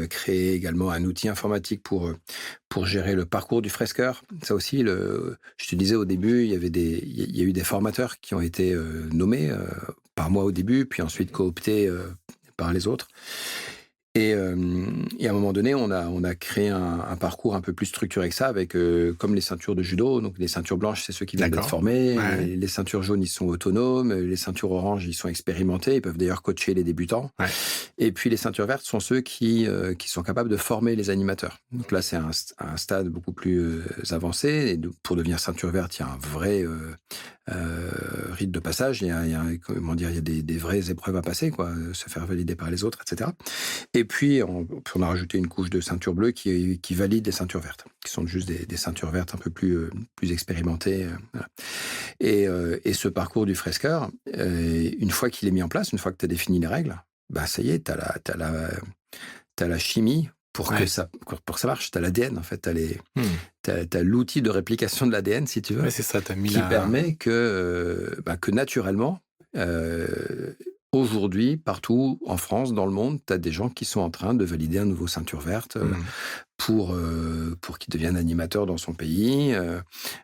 créer également un outil informatique pour gérer le parcours du fresqueur. Ça aussi, je te disais au début, il y a eu des formateurs qui ont été nommés par moi au début, puis ensuite cooptés par les autres. Et à un moment donné, on a créé un parcours un peu plus structuré que ça, avec comme les ceintures de judo. Donc les ceintures blanches, c'est ceux qui viennent d'être formés. Ouais. Les ceintures jaunes, ils sont autonomes. Les ceintures oranges, ils sont expérimentés. Ils peuvent d'ailleurs coacher les débutants. Ouais. Et puis les ceintures vertes sont ceux qui sont capables de former les animateurs. Donc là, c'est un stade beaucoup plus avancé. Et pour devenir ceinture verte, il y a un vrai rite de passage. Il y a des vraies épreuves à passer, quoi, se faire valider par les autres, etc. Et puis, on a rajouté une couche de ceinture bleue qui valide les ceintures vertes, qui sont juste des ceintures vertes un peu plus expérimentées. Voilà. Et ce parcours du fresqueur, une fois qu'il est mis en place, une fois que tu as défini les règles, bah ça y est, t'as la chimie pour que ça marche. T'as l'ADN, en fait. T'as l'outil de réplication de l'ADN, si tu veux, c'est ça, qui permet que naturellement, aujourd'hui, partout en France, dans le monde, tu as des gens qui sont en train de valider un nouveau ceinture verte pour qu'ils deviennent animateurs dans son pays,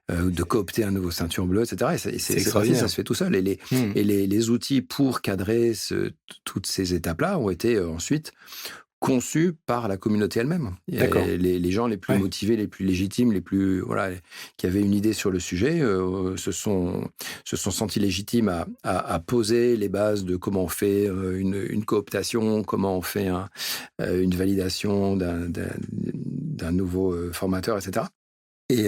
de coopter un nouveau ceinture bleue, etc. Et c'est extraordinaire, ça se fait tout seul. Et les outils pour cadrer toutes ces étapes-là ont été ensuite conçus par la communauté elle-même. Les gens les plus motivés, les plus légitimes, qui avaient une idée sur le sujet, se sont sentis légitimes à poser les bases de comment on fait une cooptation, comment on fait une validation d'un nouveau formateur, etc. Et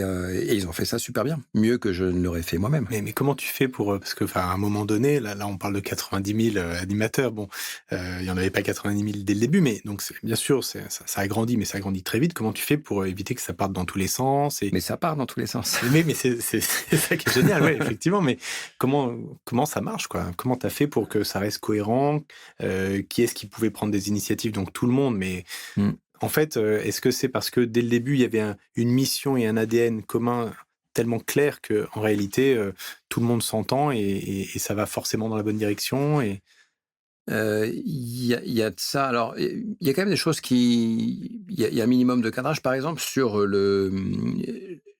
ils ont fait ça super bien, mieux que je ne l'aurais fait moi-même. Mais comment tu fais parce que, à un moment donné, là, on parle de 90 000 animateurs. Bon, il n'y en avait pas 90 000 dès le début, mais donc bien sûr, ça a grandi, mais ça a grandi très vite. Comment tu fais pour éviter que ça parte dans tous les sens Mais ça part dans tous les sens. Mais c'est ça qui est génial, ouais, effectivement. Mais comment ça marche, quoi? Comment tu as fait pour que ça reste cohérent? Qui est-ce qui pouvait prendre des initiatives? Donc tout le monde, mais... En fait, est-ce que c'est parce que dès le début, il y avait une mission et un ADN commun tellement clair qu'en réalité, tout le monde s'entend et ça va forcément dans la bonne direction Il y a de ça. Alors, il y a quand même des choses il y a un minimum de cadrage. Par exemple, sur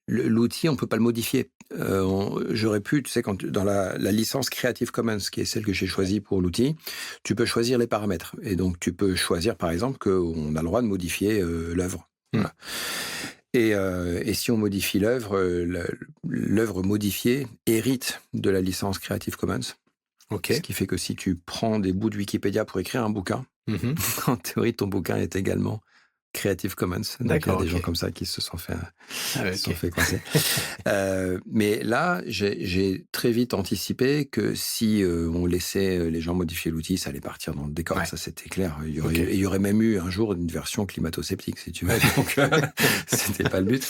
l'outil, on ne peut pas le modifier. J'aurais pu, tu sais, dans la licence Creative Commons, qui est celle que j'ai choisie pour l'outil, tu peux choisir les paramètres. Et donc, tu peux choisir, par exemple, qu'on a le droit de modifier l'œuvre. Voilà. Et si on modifie l'œuvre modifiée hérite de la licence Creative Commons. Ce qui fait que si tu prends des bouts de Wikipédia pour écrire un bouquin, en théorie, ton bouquin est également Creative Commons. Donc, il y a des gens comme ça qui se sont fait, coincer. Mais là, j'ai très vite anticipé que si on laissait les gens modifier l'outil, ça allait partir dans le décor. Ouais. Ça, c'était clair. Il y aurait même eu un jour une version climato-sceptique, si tu veux. Donc, c'était pas le but.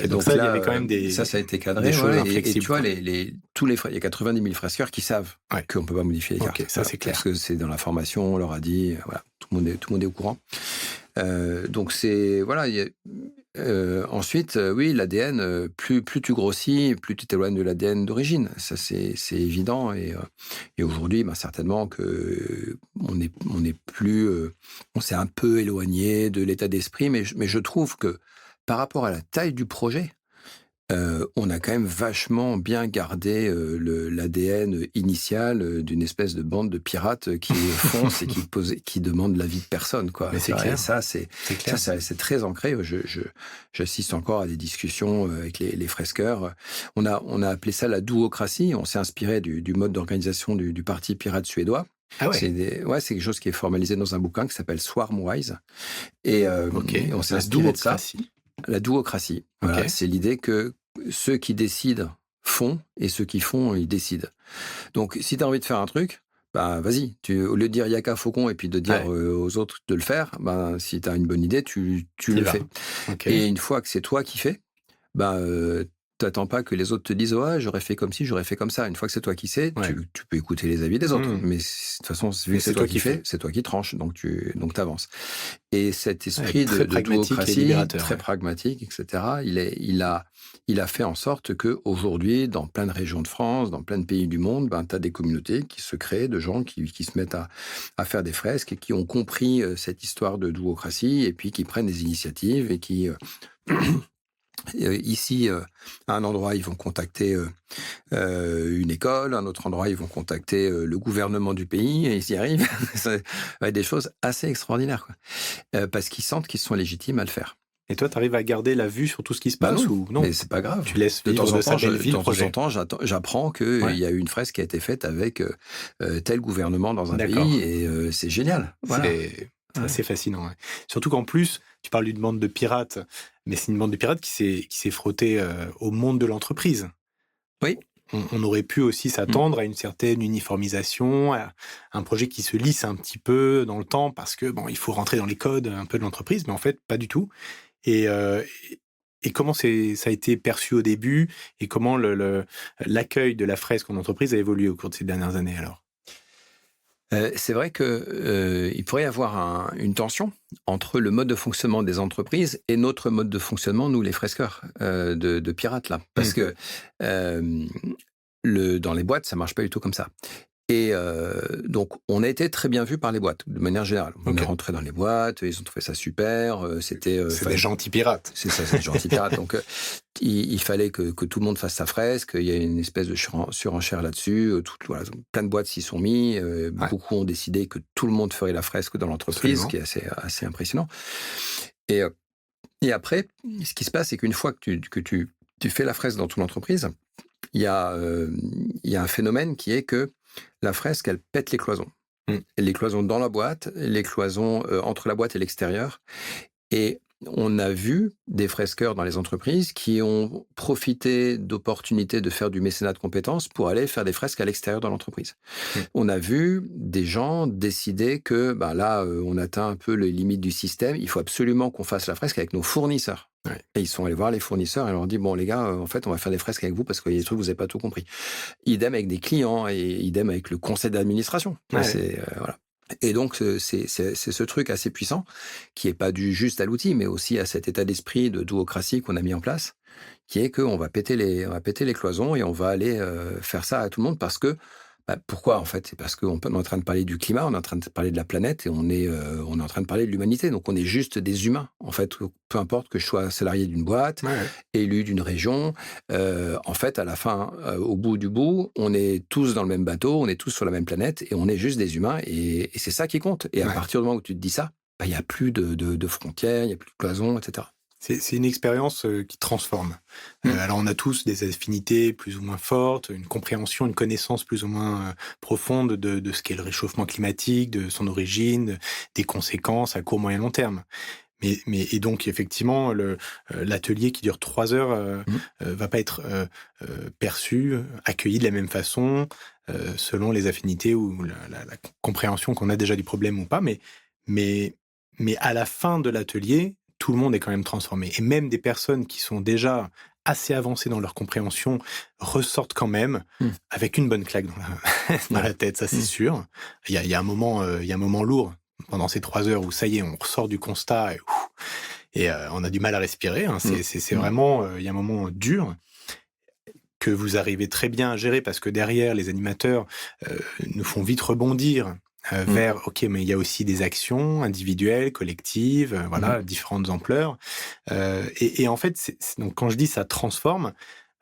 Donc ça, là, il y avait quand même ça a été cadré. Et tu vois, il y a 90 000 fresqueurs qui savent qu'on peut pas modifier les cartes. Ça, c'est clair. Parce que c'est dans la formation, on leur a dit, voilà, tout le monde est au courant. Donc c'est ensuite oui, l'ADN, plus tu grossis, plus tu t'éloignes de l'ADN d'origine. Ça c'est évident et aujourd'hui certainement que on est plus on s'est un peu éloigné de l'état d'esprit, mais je trouve que par rapport à la taille du projet, on a quand même vachement bien gardé l'ADN initial d'une espèce de bande de pirates qui foncent et qui demandent l'avis de personne, quoi. Mais c'est clair. Ça, c'est très ancré. J'assiste encore à des discussions avec les fresqueurs. On a appelé ça la duocratie. On s'est inspiré du mode d'organisation du parti pirate suédois. Ah ouais. C'est quelque chose qui est formalisé dans un bouquin qui s'appelle Swarmwise. Et on s'est inspiré de ça. La duocratie. Voilà, c'est l'idée que ceux qui décident font et ceux qui font, ils décident. Donc, si tu as envie de faire un truc, bah, vas-y. Au lieu de dire Yaka Faucon et puis de dire aux autres de le faire, bah, si tu as une bonne idée, tu le fais. Et une fois que c'est toi qui fais, bah, t'attends pas que les autres te disent « Ouais, j'aurais fait comme ci, j'aurais fait comme ça ». Une fois que c'est toi qui sais, tu peux écouter les avis des autres. Mais de toute façon, vu que c'est toi qui fais, c'est toi qui tranches, donc t'avances. Et cet esprit de duocratie, très pragmatique, etc., il a fait en sorte qu'aujourd'hui, dans plein de régions de France, dans plein de pays du monde, ben, tu as des communautés qui se créent, de gens qui se mettent à faire des fresques et qui ont compris cette histoire de duocratie et puis qui prennent des initiatives et qui... Ici, à un endroit, ils vont contacter une école, à un autre endroit, ils vont contacter le gouvernement du pays, et ils y arrivent. Ça va être des choses assez extraordinaires, quoi. Parce qu'ils sentent qu'ils sont légitimes à le faire. Et toi, tu arrives à garder la vue sur tout ce qui se passe ou non? Mais c'est pas grave. Tu laisses de temps en temps, j'apprends qu'il y a eu une fresque qui a été faite avec tel gouvernement dans un pays, et c'est génial. Voilà. C'est assez fascinant. Ouais. Surtout qu'en plus, tu parles d'une bande de pirates, mais c'est une bande de pirates qui s'est frottée au monde de l'entreprise. Oui. On aurait pu aussi s'attendre à une certaine uniformisation, à un projet qui se lisse un petit peu dans le temps parce que il faut rentrer dans les codes un peu de l'entreprise, mais en fait, pas du tout. Et comment ça a été perçu au début et comment l'accueil de la fresque en entreprise a évolué au cours de ces dernières années alors? C'est vrai qu'il pourrait y avoir une tension entre le mode de fonctionnement des entreprises et notre mode de fonctionnement, nous les fresqueurs de pirates là, parce que dans les boîtes ça marche pas du tout comme ça. Et donc, on a été très bien vus par les boîtes, de manière générale. On est rentré dans les boîtes, ils ont trouvé ça super. C'est des gentils pirates. C'est ça, c'est des gentils pirates. Donc, il fallait que tout le monde fasse sa fresque. Il y a une espèce de surenchère là-dessus. Voilà, plein de boîtes s'y sont mis. Beaucoup ont décidé que tout le monde ferait la fresque dans l'entreprise, ce qui est assez impressionnant. Et après, ce qui se passe, c'est qu'une fois que tu fais la fresque dans ton entreprise, il y a un phénomène qui est que la fresque, elle pète les cloisons. Les cloisons dans la boîte, les cloisons entre la boîte et l'extérieur. Et on a vu des fresqueurs dans les entreprises qui ont profité d'opportunités de faire du mécénat de compétences pour aller faire des fresques à l'extérieur de l'entreprise. On a vu des gens décider que là, on atteint un peu les limites du système. Il faut absolument qu'on fasse la fresque avec nos fournisseurs. Et ils sont allés voir les fournisseurs et leur ont dit « Bon, les gars, en fait, on va faire des fresques avec vous parce qu'il y a des trucs, vous n'avez pas tout compris. » Idem avec des clients et idem avec le conseil d'administration. Voilà. Et donc, c'est ce truc assez puissant qui n'est pas dû juste à l'outil, mais aussi à cet état d'esprit de duocratie qu'on a mis en place, qui est qu'on va péter les cloisons et on va aller faire ça à tout le monde parce que pourquoi, en fait? C'est parce qu'on est en train de parler du climat, on est en train de parler de la planète et on est en train de parler de l'humanité. Donc, on est juste des humains. En fait, peu importe que je sois salarié d'une boîte, élu d'une région. En fait, à la fin, au bout du bout, on est tous dans le même bateau, on est tous sur la même planète et on est juste des humains. Et c'est ça qui compte. Et à partir du moment où tu te dis ça, il n'y a plus de frontières, il n'y a plus de cloisons, etc. C'est une expérience qui transforme. Alors, on a tous des affinités plus ou moins fortes, une compréhension, une connaissance plus ou moins profonde de ce qu'est le réchauffement climatique, de son origine, des conséquences à court, moyen, long terme. Et donc, effectivement, l'atelier qui dure 3 heures va pas être perçu, accueilli de la même façon, selon les affinités ou la compréhension qu'on a déjà du problème ou pas. Mais à la fin de l'atelier, tout le monde est quand même transformé. Et même des personnes qui sont déjà assez avancées dans leur compréhension ressortent quand même avec une bonne claque dans la tête, ça c'est sûr. Il y a un moment lourd pendant ces 3 heures où ça y est, on ressort du constat et on a du mal à respirer. Hein. C'est vraiment, il y a un moment dur que vous arrivez très bien à gérer parce que derrière, les animateurs nous font vite rebondir vers, OK, mais il y a aussi des actions individuelles, collectives, voilà, différentes ampleurs. Et en fait, donc quand je dis ça transforme,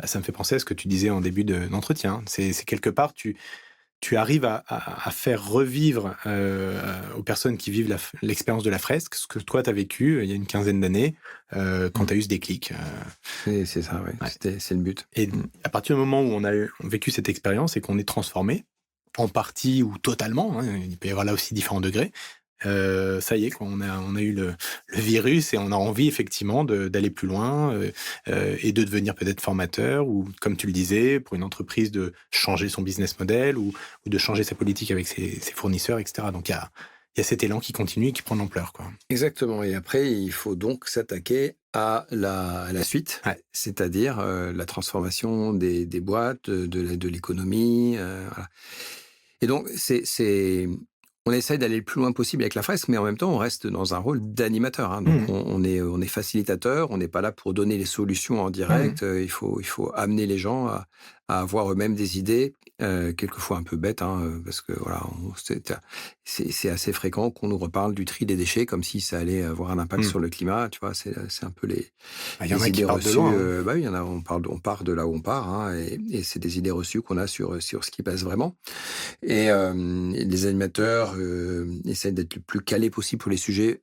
ça me fait penser à ce que tu disais en début d'entretien. C'est quelque part, tu arrives à faire revivre aux personnes qui vivent l'expérience de la fresque, ce que toi, tu as vécu il y a une quinzaine d'années, quand tu as eu ce déclic. C'est ça, oui. Ouais. C'est le but. Et à partir du moment où on a vécu cette expérience et qu'on est transformé, en partie ou totalement, hein, il peut y avoir là aussi différents degrés, ça y est, on a eu le virus et on a envie effectivement d'aller plus loin et de devenir peut-être formateur ou, comme tu le disais, pour une entreprise de changer son business model ou de changer sa politique avec ses fournisseurs, etc. Donc il y a cet élan qui continue et qui prend de l'ampleur, quoi. Exactement. Et après, il faut donc s'attaquer à la suite, c'est-à-dire la transformation des boîtes, de l'économie. Voilà. Et donc, on essaye d'aller le plus loin possible avec la fresque, mais en même temps, on reste dans un rôle d'animateur. Hein. Donc, on est facilitateur, on n'est pas là pour donner les solutions en direct. Il faut amener les gens à avoir eux-mêmes des idées, quelquefois un peu bêtes, hein, parce que voilà, c'est assez fréquent qu'on nous reparle du tri des déchets comme si ça allait avoir un impact sur le climat. Tu vois, c'est un peu les idées reçues. Oui, il y en a. On part de là où on part, hein, et c'est des idées reçues qu'on a sur ce qui passe vraiment. Et les animateurs essayent d'être le plus calés possible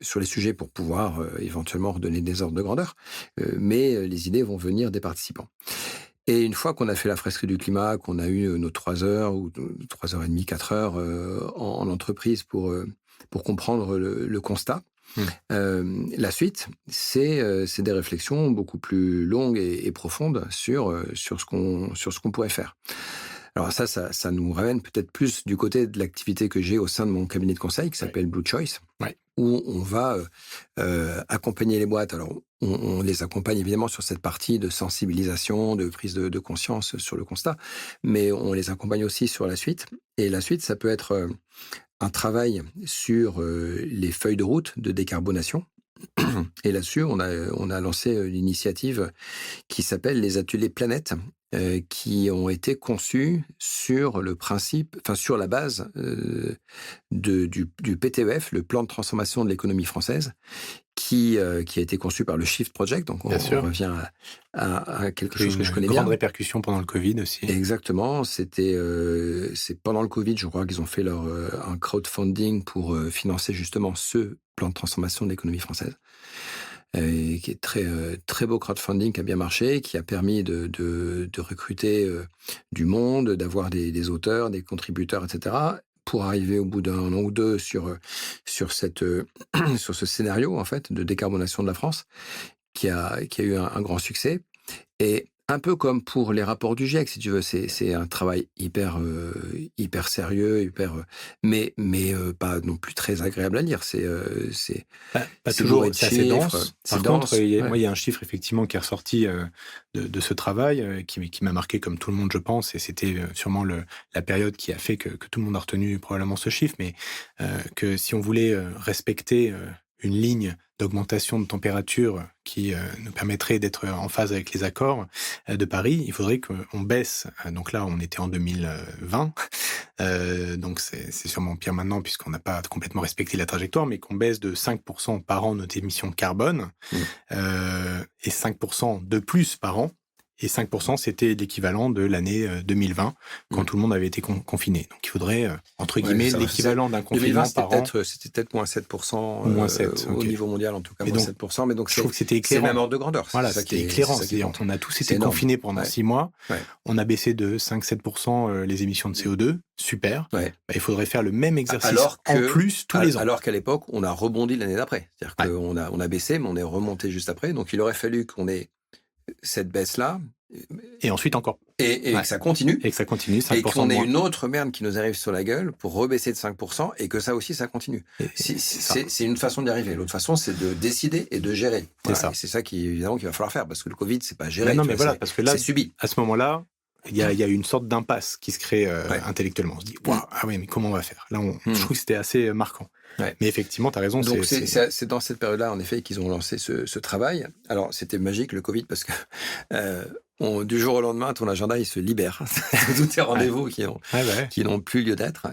sur les sujets pour pouvoir éventuellement redonner des ordres de grandeur. Mais les idées vont venir des participants. Et une fois qu'on a fait la fresque du climat, qu'on a eu nos 3 heures ou 3 heures et demie, 4 heures en entreprise pour comprendre le constat, la suite, c'est des réflexions beaucoup plus longues et profondes sur ce qu'on pourrait faire. Alors ça nous ramène peut-être plus du côté de l'activité que j'ai au sein de mon cabinet de conseil qui s'appelle Blue Choice, où on va accompagner les boîtes. Alors, on les accompagne évidemment sur cette partie de sensibilisation, de prise de conscience sur le constat, mais on les accompagne aussi sur la suite. Et la suite, ça peut être un travail sur les feuilles de route de décarbonation. Et là-dessus, on a lancé une initiative qui s'appelle les ateliers Planète, qui ont été conçus sur sur la base du PTEF, le plan de transformation de l'économie française, qui a été conçu par le Shift Project. Donc, on revient à quelque chose que je connais bien. Une grande répercussion pendant le Covid aussi. Exactement. C'est pendant le Covid, je crois qu'ils ont fait un crowdfunding pour financer justement ce plan de transformation de l'économie française. Qui est très beau crowdfunding, qui a bien marché, qui a permis de recruter du monde, d'avoir des auteurs, des contributeurs, etc., pour arriver au bout d'un an ou deux sur ce scénario en fait de décarbonation de la France, qui a eu un grand succès. Et un peu comme pour les rapports du GIEC, si tu veux, c'est un travail hyper sérieux, mais pas non plus très agréable à lire. C'est pas toujours, c'est assez dense. Par contre, moi, il y a un chiffre effectivement qui est ressorti de ce travail qui m'a marqué comme tout le monde, je pense, et c'était sûrement la période qui a fait que tout le monde a retenu probablement ce chiffre, mais que si on voulait respecter une ligne d'augmentation de température qui nous permettrait d'être en phase avec les accords de Paris, il faudrait qu'on baisse. Donc là, on était en 2020, donc c'est sûrement pire maintenant puisqu'on n'a pas complètement respecté la trajectoire, mais qu'on baisse de 5% par an notre émission de carbone et 5% de plus par an. Et 5%, c'était l'équivalent de l'année 2020, quand tout le monde avait été confiné. Donc, il faudrait, entre guillemets, l'équivalent d'un confinement par an. C'était peut-être moins 7%, moins 7 au niveau mondial, en tout cas, moins 7%. Mais donc, je trouve que c'était éclairant. C'est le même ordre de grandeur. Voilà, c'était éclairant. C'est-à-dire on a tous été confinés pendant 6 mois. On a baissé de 5-7% les émissions de CO2. Super. Il faudrait faire le même exercice en plus tous les ans. Alors qu'à l'époque, on a rebondi l'année d'après. C'est-à-dire qu'on a baissé, mais on est remonté juste après. Donc, il aurait fallu qu'on ait cette baisse-là. Et ensuite encore. Et que ça continue. Et que ça continue, 5% et qu'on ait une autre merde qui nous arrive sur la gueule pour rebaisser de 5% et que ça aussi, ça continue. C'est une façon d'y arriver. L'autre façon, c'est de décider et de gérer. Voilà. C'est ça évidemment qu'il va falloir faire parce que le Covid, c'est pas gérer. Non, mais voilà, parce que là, c'est subi. À ce moment-là, il y a une sorte d'impasse qui se crée intellectuellement. On se dit, mais comment on va faire? Là, je trouve que c'était assez marquant. Mais effectivement, tu as raison. Donc, c'est dans cette période-là, en effet, qu'ils ont lancé ce travail. Alors, c'était magique, le Covid, parce que du jour au lendemain, ton agenda, il se libère. Tous tes rendez-vous qui n'ont plus lieu d'être.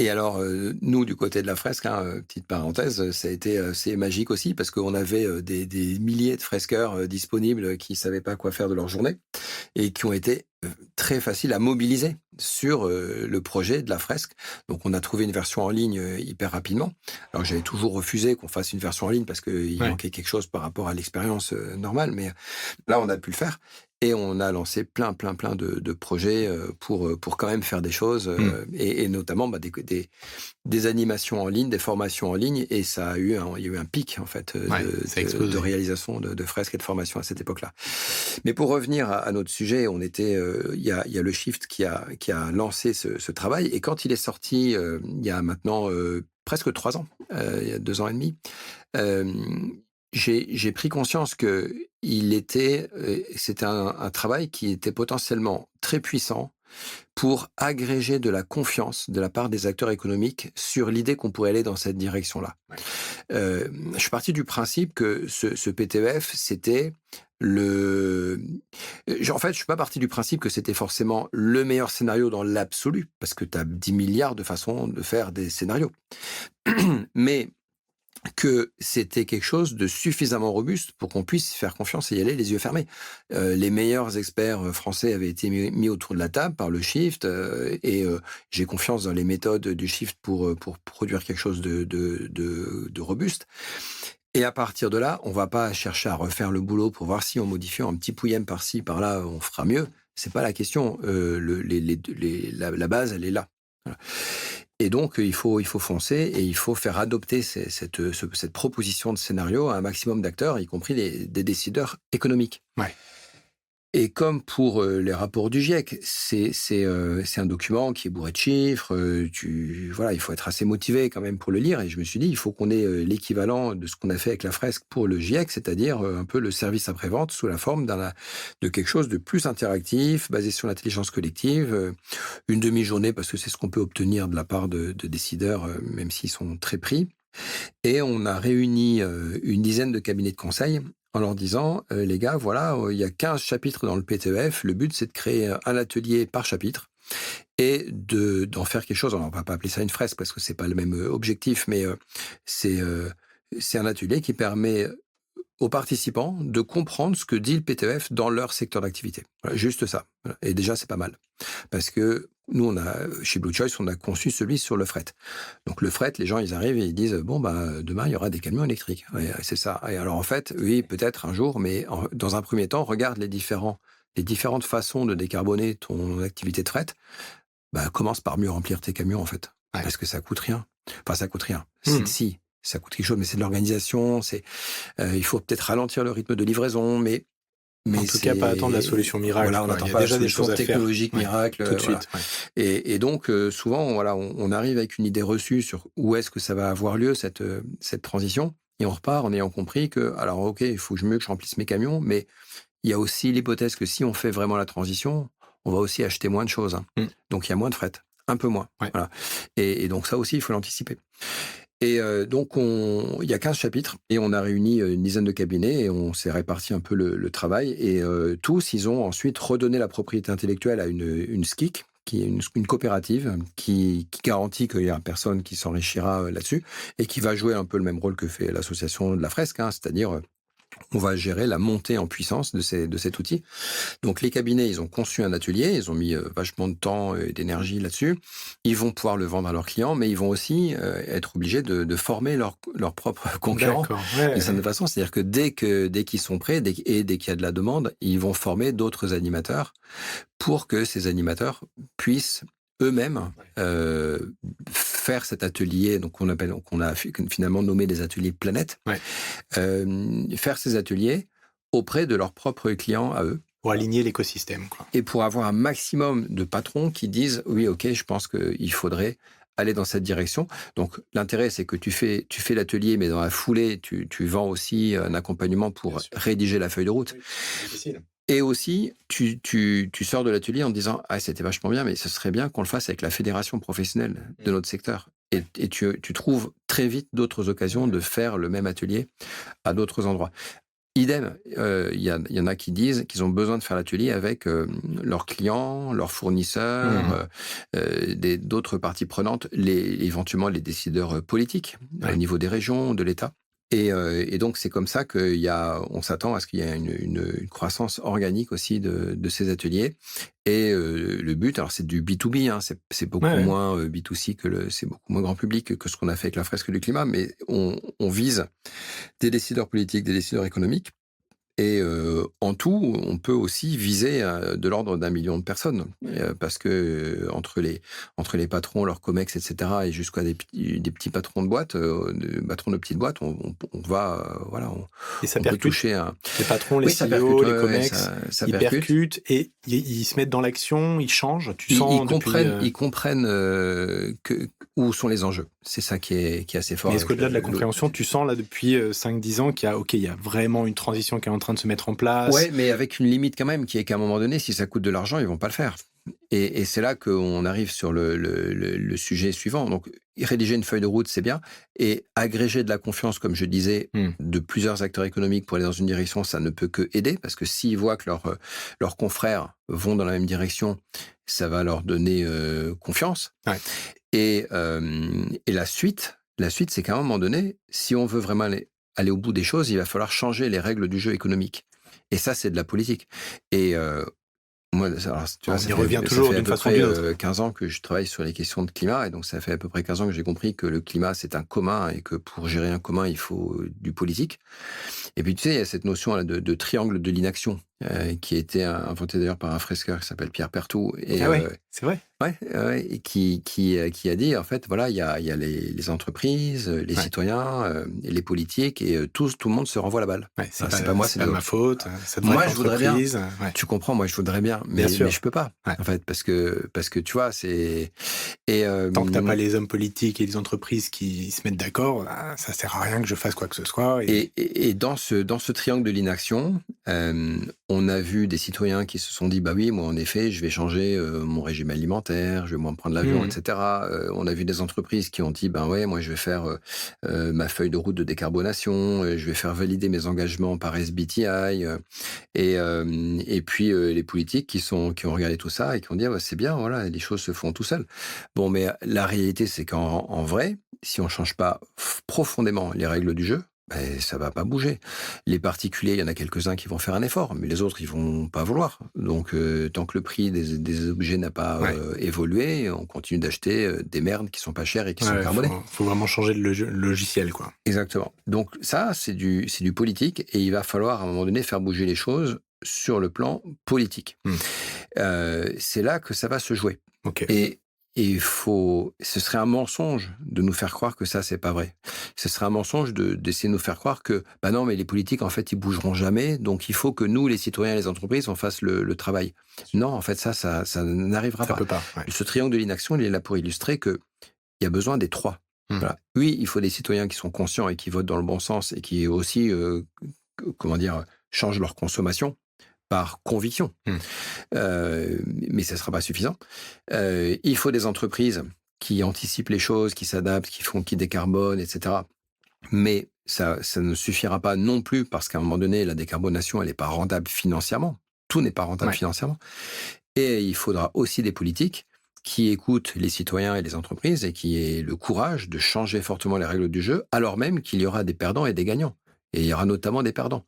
Et alors, nous, du côté de la fresque, petite parenthèse, ça a été assez magique aussi parce qu'on avait des milliers de fresqueurs disponibles qui savaient pas quoi faire de leur journée et qui ont été très faciles à mobiliser sur le projet de la fresque. Donc, on a trouvé une version en ligne hyper rapidement. Alors, j'avais toujours refusé qu'on fasse une version en ligne parce qu'il manquait quelque chose par rapport à l'expérience normale, mais là, on a pu le faire. Et on a lancé plein de projets pour quand même faire des choses, et notamment des animations en ligne, des formations en ligne, et il y a eu un pic en fait de réalisation de fresques et de formations à cette époque-là. Mais pour revenir à notre sujet, il y a le Shift qui a lancé ce travail, et quand il est sorti il y a maintenant presque 3 ans, il y a 2 ans et demi, j'ai pris conscience que c'était un travail qui était potentiellement très puissant pour agréger de la confiance de la part des acteurs économiques sur l'idée qu'on pourrait aller dans cette direction-là. Ouais. Je suis parti du principe que ce PTEF, c'était en fait, je suis pas parti du principe que c'était forcément le meilleur scénario dans l'absolu, parce que tu as 10 milliards de façons de faire des scénarios. Mais que c'était quelque chose de suffisamment robuste pour qu'on puisse faire confiance et y aller les yeux fermés. Les meilleurs experts français avaient été mis autour de la table par le Shift, et j'ai confiance dans les méthodes du Shift pour produire quelque chose de robuste. Et à partir de là, on va pas chercher à refaire le boulot pour voir si en modifiant un petit pouillème par-ci, par-là, on fera mieux. C'est pas la question. La base, elle est là. Voilà. Et donc, il faut foncer et il faut faire adopter cette proposition de scénario à un maximum d'acteurs, y compris des décideurs économiques. Ouais. Et comme pour les rapports du GIEC, c'est un document qui est bourré de chiffres. Il faut être assez motivé quand même pour le lire. Et je me suis dit, il faut qu'on ait l'équivalent de ce qu'on a fait avec la fresque pour le GIEC, c'est-à-dire un peu le service après-vente sous la forme de quelque chose de plus interactif, basé sur l'intelligence collective. Une demi-journée, parce que c'est ce qu'on peut obtenir de la part de décideurs, même s'ils sont très pris. Et on a réuni une dizaine de cabinets de conseil en leur disant, les gars, voilà, il y a 15 chapitres dans le PTEF, le but c'est de créer un atelier par chapitre et d'en faire quelque chose. Alors, on va pas appeler ça une fresque parce que c'est pas le même objectif, mais c'est un atelier qui permet aux participants de comprendre ce que dit le PTEF dans leur secteur d'activité. Voilà, juste ça. Et déjà, c'est pas mal. Parce que nous, chez Blue Choice, on a conçu celui sur le fret. Donc le fret, les gens, ils arrivent et ils disent, demain, il y aura des camions électriques. Et c'est ça. Et alors en fait, oui, peut-être un jour, mais dans un premier temps, regarde les différentes façons de décarboner ton activité de fret. Commence par mieux remplir tes camions, en fait. Ouais. Parce que ça coûte rien. Enfin, ça coûte rien. Si, ça coûte quelque chose, mais c'est de l'organisation. Il faut peut-être ralentir le rythme de livraison, mais en tout cas, pas attendre la solution miracle. Voilà, on n'attend pas déjà la solution technologique miracle. Tout de suite. Ouais. Et donc, souvent, on arrive avec une idée reçue sur où est-ce que ça va avoir lieu, cette transition. Et on repart en ayant compris que, alors, OK, il faut mieux que je remplisse mes camions, mais il y a aussi l'hypothèse que si on fait vraiment la transition, on va aussi acheter moins de choses. Donc, il y a moins de fret, un peu moins. Ouais. Voilà. Et donc, ça aussi, il faut l'anticiper. Et donc, il y a 15 chapitres et on a réuni une dizaine de cabinets et on s'est réparti un peu le travail. Et tous, ils ont ensuite redonné la propriété intellectuelle à une SKIC, qui est une coopérative qui garantit qu'il y a personne qui s'enrichira là-dessus et qui va jouer un peu le même rôle que fait l'association de la fresque, c'est-à-dire on va gérer la montée en puissance de cet outil. Donc, les cabinets, ils ont conçu un atelier, ils ont mis vachement de temps et d'énergie là-dessus. Ils vont pouvoir le vendre à leurs clients, mais ils vont aussi être obligés de former leurs propres concurrents. D'une certaine façon, c'est-à-dire que dès qu'ils sont prêts dès qu'il y a de la demande, ils vont former d'autres animateurs pour que ces animateurs puissent eux-mêmes faire cet atelier, donc qu'on a finalement nommé des ateliers planètes, faire ces ateliers auprès de leurs propres clients à eux. Pour aligner l'écosystème, quoi. Et pour avoir un maximum de patrons qui disent, oui, OK, je pense qu'il faudrait aller dans cette direction. Donc, l'intérêt, c'est que tu fais l'atelier, mais dans la foulée, tu vends aussi un accompagnement pour rédiger la feuille de route. Oui, c'est difficile. Et aussi, tu sors de l'atelier en te disant « Ah, c'était vachement bien, mais ce serait bien qu'on le fasse avec la fédération professionnelle de notre secteur. » Et tu trouves très vite d'autres occasions de faire le même atelier à d'autres endroits. Idem, y en a qui disent qu'ils ont besoin de faire l'atelier avec leurs clients, leurs fournisseurs, d'autres parties prenantes, éventuellement les décideurs politiques au niveau des régions, de l'État. Et donc, c'est comme ça on s'attend à ce qu'il y ait une croissance organique aussi de ces ateliers. Et le but, alors c'est du B2B, hein, c'est beaucoup moins B2C c'est beaucoup moins grand public que ce qu'on a fait avec la fresque du climat, mais on vise des décideurs politiques, des décideurs économiques. Et en tout, on peut aussi viser de l'ordre d'1 million de personnes, parce que entre les patrons, leurs comex, etc., et jusqu'à des petits patrons de boîtes, patrons de petites boîtes, on va, et ça on percute. Peut toucher les patrons, les CEO, les comex, ça ils percutent et ils se mettent dans l'action, ils changent. Ils comprennent où sont les enjeux. C'est ça qui est assez fort. Mais est-ce qu'au-delà de la compréhension, tu sens là depuis 5-10 ans qu'il y a vraiment une transition qui est en train de se mettre en place? Ouais, mais avec une limite quand même, qui est qu'à un moment donné, si ça coûte de l'argent, ils vont pas le faire. Et c'est là qu'on arrive sur le sujet suivant. Donc, rédiger une feuille de route, c'est bien. Et agréger de la confiance, comme je disais, de plusieurs acteurs économiques pour aller dans une direction, ça ne peut que aider. Parce que s'ils voient que leurs confrères vont dans la même direction, ça va leur donner confiance. Ouais. Et la suite, c'est qu'à un moment donné, si on veut vraiment aller au bout des choses, il va falloir changer les règles du jeu économique. Et ça, c'est de la politique. Et moi, alors, tu vois, on y revient toujours d'une façon ou d'une autre. Ça fait 15 ans que je travaille sur les questions de climat, et donc ça fait à peu près 15 ans que j'ai compris que le climat, c'est un commun, et que pour gérer un commun, il faut du politique. Et puis, tu sais, il y a cette notion là, de triangle de l'inaction, qui a été inventé d'ailleurs par un fresqueur qui s'appelle Pierre Pertout. Et, c'est vrai. Et qui a dit, en fait, voilà, il y a les entreprises, les citoyens, les politiques, et tout le monde se renvoie la balle. C'est pas moi, c'est pas ma faute. Moi, je voudrais bien. Tu comprends, moi, je voudrais bien, mais je peux pas, en fait, parce que tu vois, c'est... Tant que t'as pas les hommes politiques et les entreprises qui se mettent d'accord, ça sert à rien que je fasse quoi que ce soit. Et dans ce triangle de l'inaction, on a vu des citoyens qui se sont dit, bah oui, moi, en effet, je vais changer mon régime alimentaire, je vais moins prendre l'avion, etc. On a vu des entreprises qui ont dit, ben ouais, moi, je vais faire ma feuille de route de décarbonation, je vais faire valider mes engagements par SBTi, et puis les politiques qui ont regardé tout ça et qui ont dit, c'est bien, voilà, les choses se font tout seuls. Bon, mais la réalité, c'est qu'en vrai, si on change pas profondément les règles du jeu, ça va pas bouger. Les particuliers, il y en a quelques-uns qui vont faire un effort, mais les autres, ils vont pas vouloir. Donc, tant que le prix des objets n'a pas évolué, on continue d'acheter des merdes qui sont pas chères et qui sont carbonées. Faut vraiment changer le logiciel, quoi. Exactement. Donc ça, c'est du politique, et il va falloir à un moment donné faire bouger les choses sur le plan politique. C'est là que ça va se jouer. Okay. Et ce serait un mensonge de nous faire croire que ça, c'est pas vrai. Ce serait un mensonge d'essayer de nous faire croire que, bah non, mais les politiques, en fait, ils bougeront jamais. Donc, il faut que nous, les citoyens et les entreprises, on fasse le travail. Non, en fait, ça n'arrivera pas. Ça peut pas. Ce triangle de l'inaction, il est là pour illustrer qu'il y a besoin des trois. Voilà. Oui, il faut des citoyens qui sont conscients et qui votent dans le bon sens, et qui aussi, changent leur consommation par conviction. Mais ça ne sera pas suffisant. Il faut des entreprises qui anticipent les choses, qui s'adaptent, qui décarbonent, etc. Mais ça ne suffira pas non plus, parce qu'à un moment donné, la décarbonation, elle n'est pas rentable financièrement. Tout n'est pas rentable financièrement. Et il faudra aussi des politiques qui écoutent les citoyens et les entreprises, et qui aient le courage de changer fortement les règles du jeu, alors même qu'il y aura des perdants et des gagnants. Et il y aura notamment des perdants.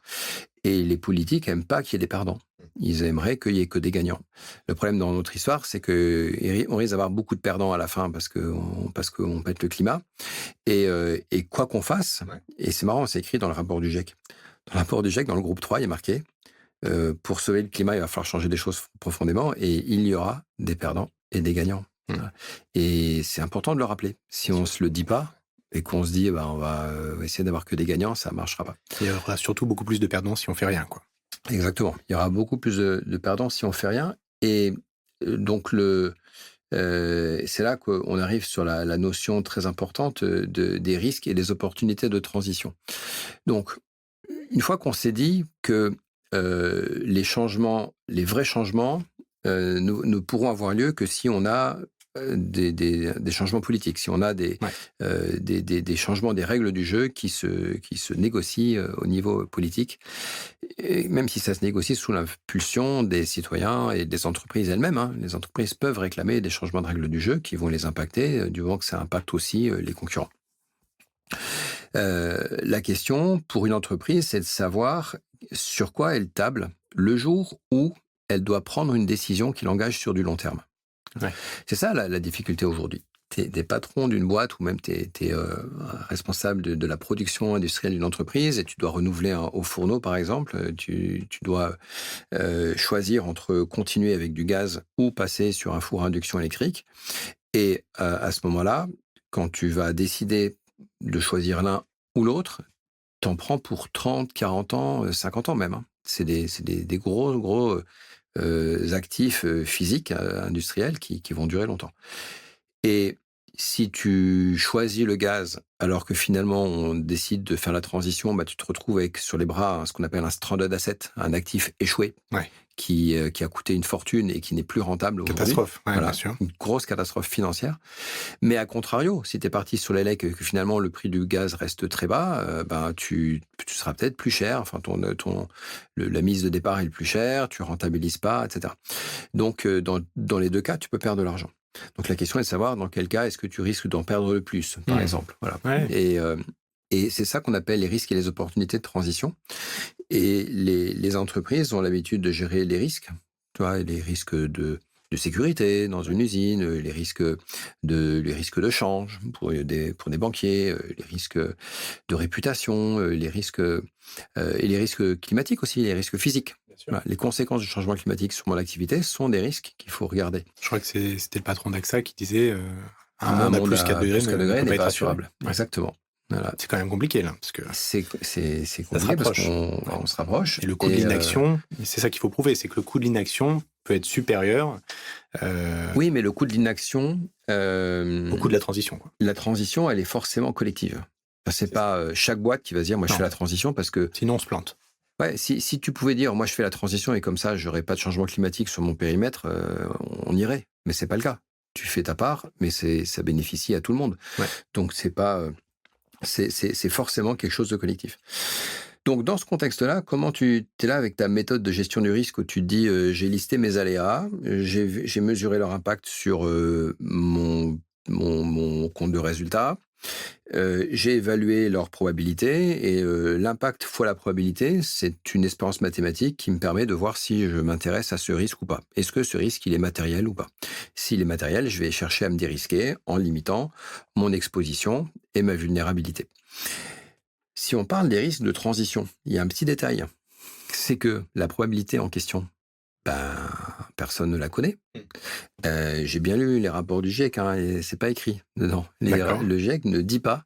Et les politiques n'aiment pas qu'il y ait des perdants. Ils aimeraient qu'il n'y ait que des gagnants. Le problème dans notre histoire, c'est qu'on risque d'avoir beaucoup de perdants à la fin, parce qu'on pète le climat. Et quoi qu'on fasse, et c'est marrant, c'est écrit dans le rapport du GIEC. Dans le rapport du GIEC, dans le groupe 3, il est marqué, pour sauver le climat, il va falloir changer les choses profondément, et il y aura des perdants et des gagnants. Et c'est important de le rappeler. Si on ne se le dit pas, et qu'on se dit, on va essayer d'avoir que des gagnants, ça ne marchera pas. Il y aura surtout beaucoup plus de perdants si on ne fait rien, quoi. Exactement. Il y aura beaucoup plus de perdants si on ne fait rien. Et donc, c'est là qu'on arrive sur la notion très importante des risques et des opportunités de transition. Donc, une fois qu'on s'est dit que les vrais changements, ne pourront avoir lieu que si on a des changements politiques, si on a des changements des règles du jeu qui se négocient au niveau politique, et même si ça se négocie sous l'impulsion des citoyens et des entreprises elles-mêmes. Hein. Les entreprises peuvent réclamer des changements de règles du jeu qui vont les impacter, du moment que ça impacte aussi les concurrents. La question pour une entreprise, c'est de savoir sur quoi elle table le jour où elle doit prendre une décision qui l'engage sur du long terme. Ouais. C'est ça la difficulté aujourd'hui. Tu es patron d'une boîte ou même tu es responsable de la production industrielle d'une entreprise et tu dois renouveler un haut fourneau, par exemple. Tu dois choisir entre continuer avec du gaz ou passer sur un four à induction électrique. Et à ce moment-là, quand tu vas décider de choisir l'un ou l'autre, t'en prends pour 30, 40 ans, 50 ans même. Hein. C'est des gros actifs physiques, industriels qui vont durer longtemps. Et si tu choisis le gaz alors que finalement on décide de faire la transition, tu te retrouves avec sur les bras ce qu'on appelle un stranded asset, un actif échoué. Ouais. Qui a coûté une fortune et qui n'est plus rentable aujourd'hui. Catastrophe, ouais, voilà, bien sûr. Une grosse catastrophe financière. Mais à contrario, si tu es parti sur l'élec que finalement le prix du gaz reste très bas, tu seras peut-être plus cher. Enfin, la mise de départ est plus chère, tu rentabilises pas, etc. Donc, dans les deux cas, tu peux perdre de l'argent. Donc, la question est de savoir dans quel cas est-ce que tu risques d'en perdre le plus, par exemple. Voilà. Ouais. Et c'est ça qu'on appelle les risques et les opportunités de transition. Et les entreprises ont l'habitude de gérer les risques, tu vois, les risques de sécurité dans une usine, les risques de change pour des banquiers, les risques de réputation, les risques et les risques climatiques aussi, les risques physiques. Voilà, les conséquences du changement climatique sur mon activité sont des risques qu'il faut regarder. Je crois que c'était le patron d'AXA qui disait un monde à plus 4 degrés n'est pas assurable. Ouais. Exactement. Voilà. C'est quand même compliqué, là. Parce que c'est compliqué parce qu'on se rapproche. Et le coût de l'inaction, c'est ça qu'il faut prouver, c'est que le coût de l'inaction peut être supérieur. Oui, mais le coût de l'inaction... au coût de la transition. Quoi. La transition, elle est forcément collective. Enfin, c'est pas chaque boîte qui va se dire, moi, je fais la transition parce que... Sinon, on se plante. Ouais, si tu pouvais dire, moi, je fais la transition et comme ça, j'aurais pas de changement climatique sur mon périmètre, on irait. Mais c'est pas le cas. Tu fais ta part, mais ça bénéficie à tout le monde. Ouais. Donc, c'est pas... C'est forcément quelque chose de collectif. Donc, dans ce contexte-là, comment tu es là avec ta méthode de gestion du risque où tu te dis j'ai listé mes aléas, j'ai mesuré leur impact sur mon compte de résultat, j'ai évalué leur probabilité et l'impact fois la probabilité, c'est une espérance mathématique qui me permet de voir si je m'intéresse à ce risque ou pas. Est-ce que ce risque, il est matériel ou pas? S'il est matériel, je vais chercher à me dérisquer en limitant mon exposition et ma vulnérabilité. Si on parle des risques de transition, il y a un petit détail, c'est que la probabilité en question, personne ne la connaît. J'ai bien lu les rapports du GIEC, et c'est pas écrit dedans. Le GIEC ne dit pas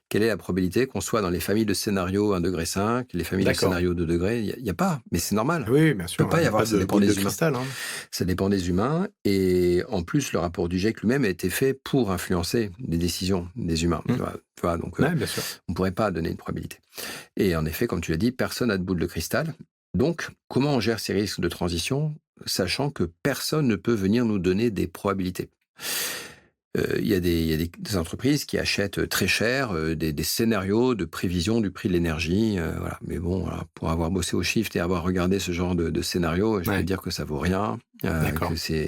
quelle est la probabilité qu'on soit dans les familles de scénarios 1,5 degré, les familles de scénarios 2 degrés. Il n'y a pas, mais c'est normal. Oui, bien sûr. Il ne peut pas y avoir, ça dépend des humains. Cristal, hein. Ça dépend des humains. Et en plus, le rapport du GIEC lui-même a été fait pour influencer les décisions des humains. Tu vois, donc, bien sûr. On ne pourrait pas donner une probabilité. Et en effet, comme tu l'as dit, personne n'a de boule de cristal. Donc, comment on gère ces risques de transition, sachant que personne ne peut venir nous donner des probabilités? Il y a des entreprises qui achètent très cher des scénarios de prévision du prix de l'énergie. Voilà. Mais bon, voilà, pour avoir bossé au Shift et avoir regardé ce genre de scénario, je peux dire que ça vaut rien. D'accord. Il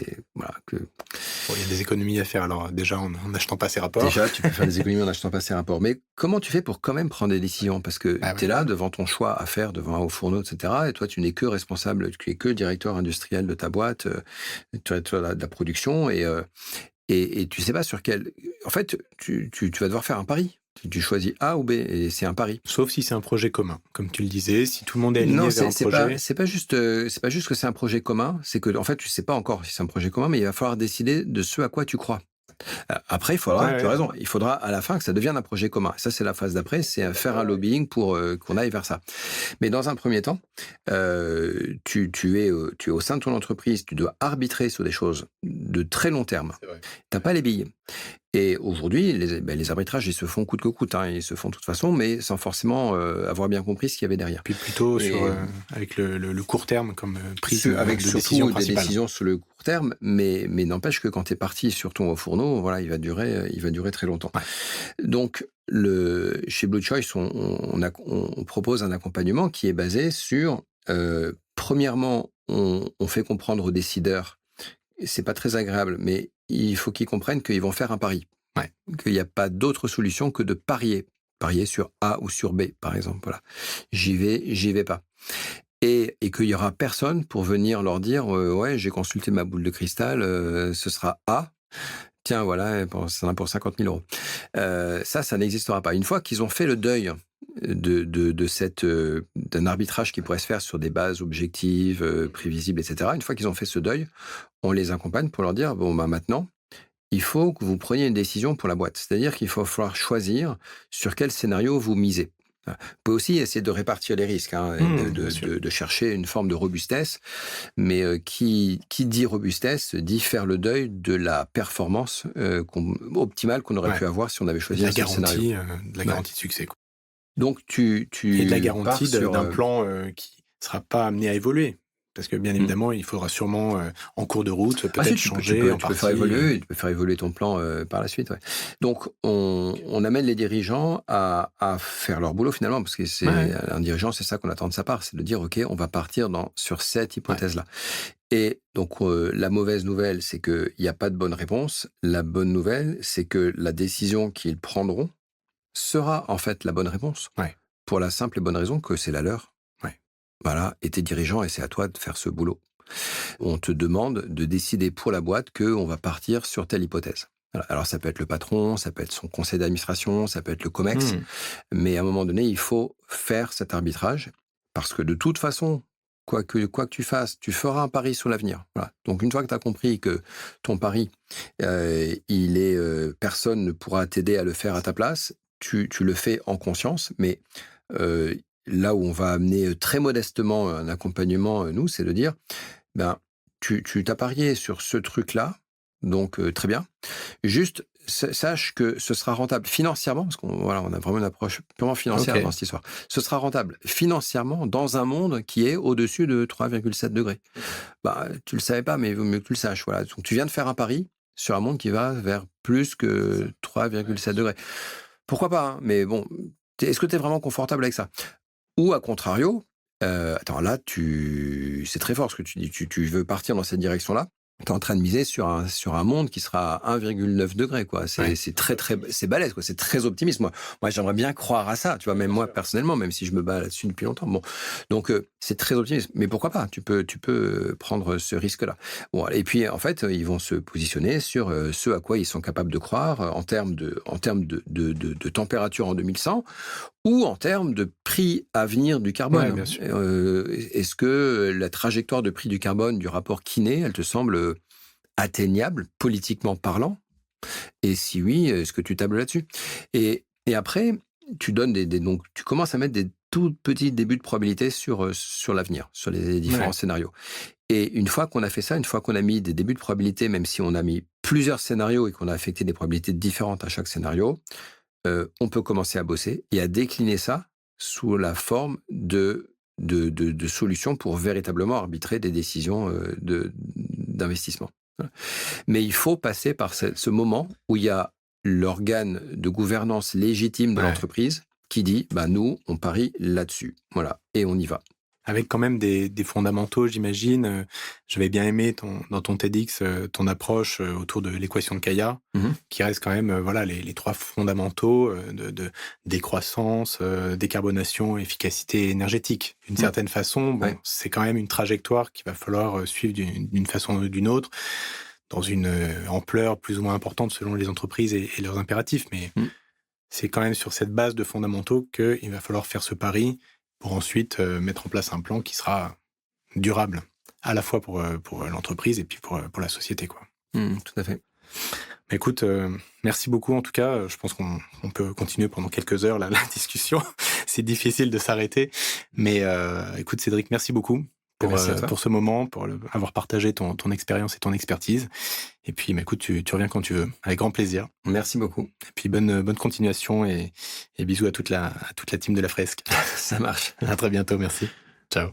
y a des économies à faire, alors déjà en n'achetant pas ces rapports. Déjà, tu peux faire des économies en n'achetant pas ces rapports. Mais comment tu fais pour quand même prendre des décisions? Parce que tu es là devant ton choix à faire, devant un haut fourneau, etc. Et toi, tu n'es que responsable, tu es que directeur industriel de ta boîte, tu es de la production et tu sais pas sur quel... En fait, tu vas devoir faire un pari. Tu choisis A ou B, et c'est un pari. Sauf si c'est un projet commun, comme tu le disais, si tout le monde est aligné vers un projet. C'est pas juste que c'est un projet commun, c'est que en fait, tu sais pas encore si c'est un projet commun, mais il va falloir décider de ce à quoi tu crois. Après, il faudra, tu as raison, il faudra à la fin que ça devienne un projet commun. Ça, c'est la phase d'après, c'est faire un lobbying pour qu'on aille vers ça. Mais dans un premier temps, tu es au sein de ton entreprise, tu dois arbitrer sur des choses de très long terme. Tu n'as pas les billes. Et aujourd'hui, les arbitrages, ils se font coûte que coûte. Ils se font de toute façon, mais sans forcément avoir bien compris ce qu'il y avait derrière. Puis plutôt avec le court terme comme prise avec de décision principale. Des décisions sur le court terme, mais n'empêche que quand tu es parti sur ton fourneau, voilà, il va durer très longtemps. Ouais. Donc, chez Blue Choice, on propose un accompagnement qui est basé sur, premièrement, on fait comprendre aux décideurs, c'est pas très agréable, mais il faut qu'ils comprennent qu'ils vont faire un pari. Ouais. Qu'il n'y a pas d'autre solution que de parier. Parier sur A ou sur B, par exemple. Voilà. J'y vais pas. Et qu'il y aura personne pour venir leur dire ouais, j'ai consulté ma boule de cristal, ce sera A. Tiens, voilà, ça en a pour 50 000 euros. Ça n'existera pas. Une fois qu'ils ont fait le deuil d'un arbitrage qui pourrait se faire sur des bases objectives, prévisibles, etc., une fois qu'ils ont fait ce deuil, on les accompagne pour leur dire, bon, maintenant, il faut que vous preniez une décision pour la boîte. C'est-à-dire qu'il va falloir choisir sur quel scénario vous misez. Vous pouvez aussi essayer de répartir les risques, de chercher une forme de robustesse, mais qui dit robustesse dit faire le deuil de la performance optimale qu'on aurait pu avoir si on avait choisi un seul scénario. De la garantie de succès. Quoi. Donc et de la garantie d'un plan qui ne sera pas amené à évoluer. Parce que bien évidemment, il faudra sûrement, en cours de route, peut-être changer. Tu peux faire évoluer ton plan par la suite. Ouais. Donc, on amène les dirigeants à faire leur boulot finalement, parce que un dirigeant, c'est ça qu'on attend de sa part, c'est de dire, OK, on va partir sur cette hypothèse-là. Ouais. Et donc, la mauvaise nouvelle, c'est qu'il n'y a pas de bonne réponse. La bonne nouvelle, c'est que la décision qu'ils prendront sera en fait la bonne réponse. Ouais. Pour la simple et bonne raison que c'est la leur. Voilà, et t'es dirigeant et c'est à toi de faire ce boulot. On te demande de décider pour la boîte qu'on va partir sur telle hypothèse. Voilà. Alors ça peut être le patron, ça peut être son conseil d'administration, ça peut être le COMEX, mais à un moment donné, il faut faire cet arbitrage parce que de toute façon, quoi que tu fasses, tu feras un pari sur l'avenir. Voilà. Donc une fois que tu as compris que ton pari, personne ne pourra t'aider à le faire à ta place, tu le fais en conscience, mais là où on va amener très modestement un accompagnement, nous, c'est de dire, tu t'as parié sur ce truc-là, donc très bien. Juste, sache que ce sera rentable financièrement, parce qu'on a vraiment une approche purement financière dans cette histoire. Ce sera rentable financièrement dans un monde qui est au-dessus de 3,7 degrés. Tu le savais pas, mais il vaut mieux que tu le saches. Voilà. Donc, tu viens de faire un pari sur un monde qui va vers plus que 3,7 degrés. Pourquoi pas, mais bon, est-ce que tu es vraiment confortable avec ça ? Ou à contrario, attends, là, c'est très fort ce que tu dis, tu veux partir dans cette direction-là, tu es en train de miser sur un monde qui sera à 1,9 degrés, quoi. C'est très, très, c'est balèze, quoi. C'est très optimiste. Moi, j'aimerais bien croire à ça, tu vois, même moi, personnellement, même si je me bats là-dessus depuis longtemps. Bon. Donc, c'est très optimiste. Mais pourquoi pas? Tu peux prendre ce risque-là. Bon, et puis, en fait, ils vont se positionner sur ce à quoi ils sont capables de croire en termes de température en 2100 ou en termes de prix à venir du carbone. Ouais, bien sûr. Est-ce que la trajectoire de prix du carbone du rapport Kiné, elle te semble atteignable, politiquement parlant? Et si oui, est-ce que tu tables là-dessus? Et après, tu donnes donc tu commences à mettre des tout petits débuts de probabilité sur l'avenir, sur les différents scénarios. Et une fois qu'on a fait ça, une fois qu'on a mis des débuts de probabilité, même si on a mis plusieurs scénarios et qu'on a affecté des probabilités différentes à chaque scénario, on peut commencer à bosser et à décliner ça sous la forme de solutions pour véritablement arbitrer des décisions d'investissement. Mais il faut passer par ce moment où il y a l'organe de gouvernance légitime de l'entreprise qui dit nous, on parie là-dessus. Voilà, et on y va. Avec quand même des fondamentaux, j'imagine. J'avais bien aimé dans ton TEDx ton approche autour de l'équation de Kaya, qui reste quand même les trois fondamentaux de décroissance, décarbonation, efficacité énergétique. D'une certaine façon, c'est quand même une trajectoire qu'il va falloir suivre d'une façon ou d'une autre, dans une ampleur plus ou moins importante selon les entreprises et leurs impératifs. Mais c'est quand même sur cette base de fondamentaux qu'il va falloir faire ce pari pour ensuite mettre en place un plan qui sera durable, à la fois pour l'entreprise et puis pour la société, quoi. Tout à fait. Mais écoute, merci beaucoup en tout cas. Je pense qu'on peut continuer pendant quelques heures la discussion. C'est difficile de s'arrêter. Mais écoute Cédric, merci beaucoup pour ce moment, pour avoir partagé ton expérience et ton expertise. Et puis, écoute, tu reviens quand tu veux, avec grand plaisir. Merci beaucoup. Et puis, bonne continuation et bisous à toute la team de La Fresque. Ça marche. À très bientôt, merci. Ciao.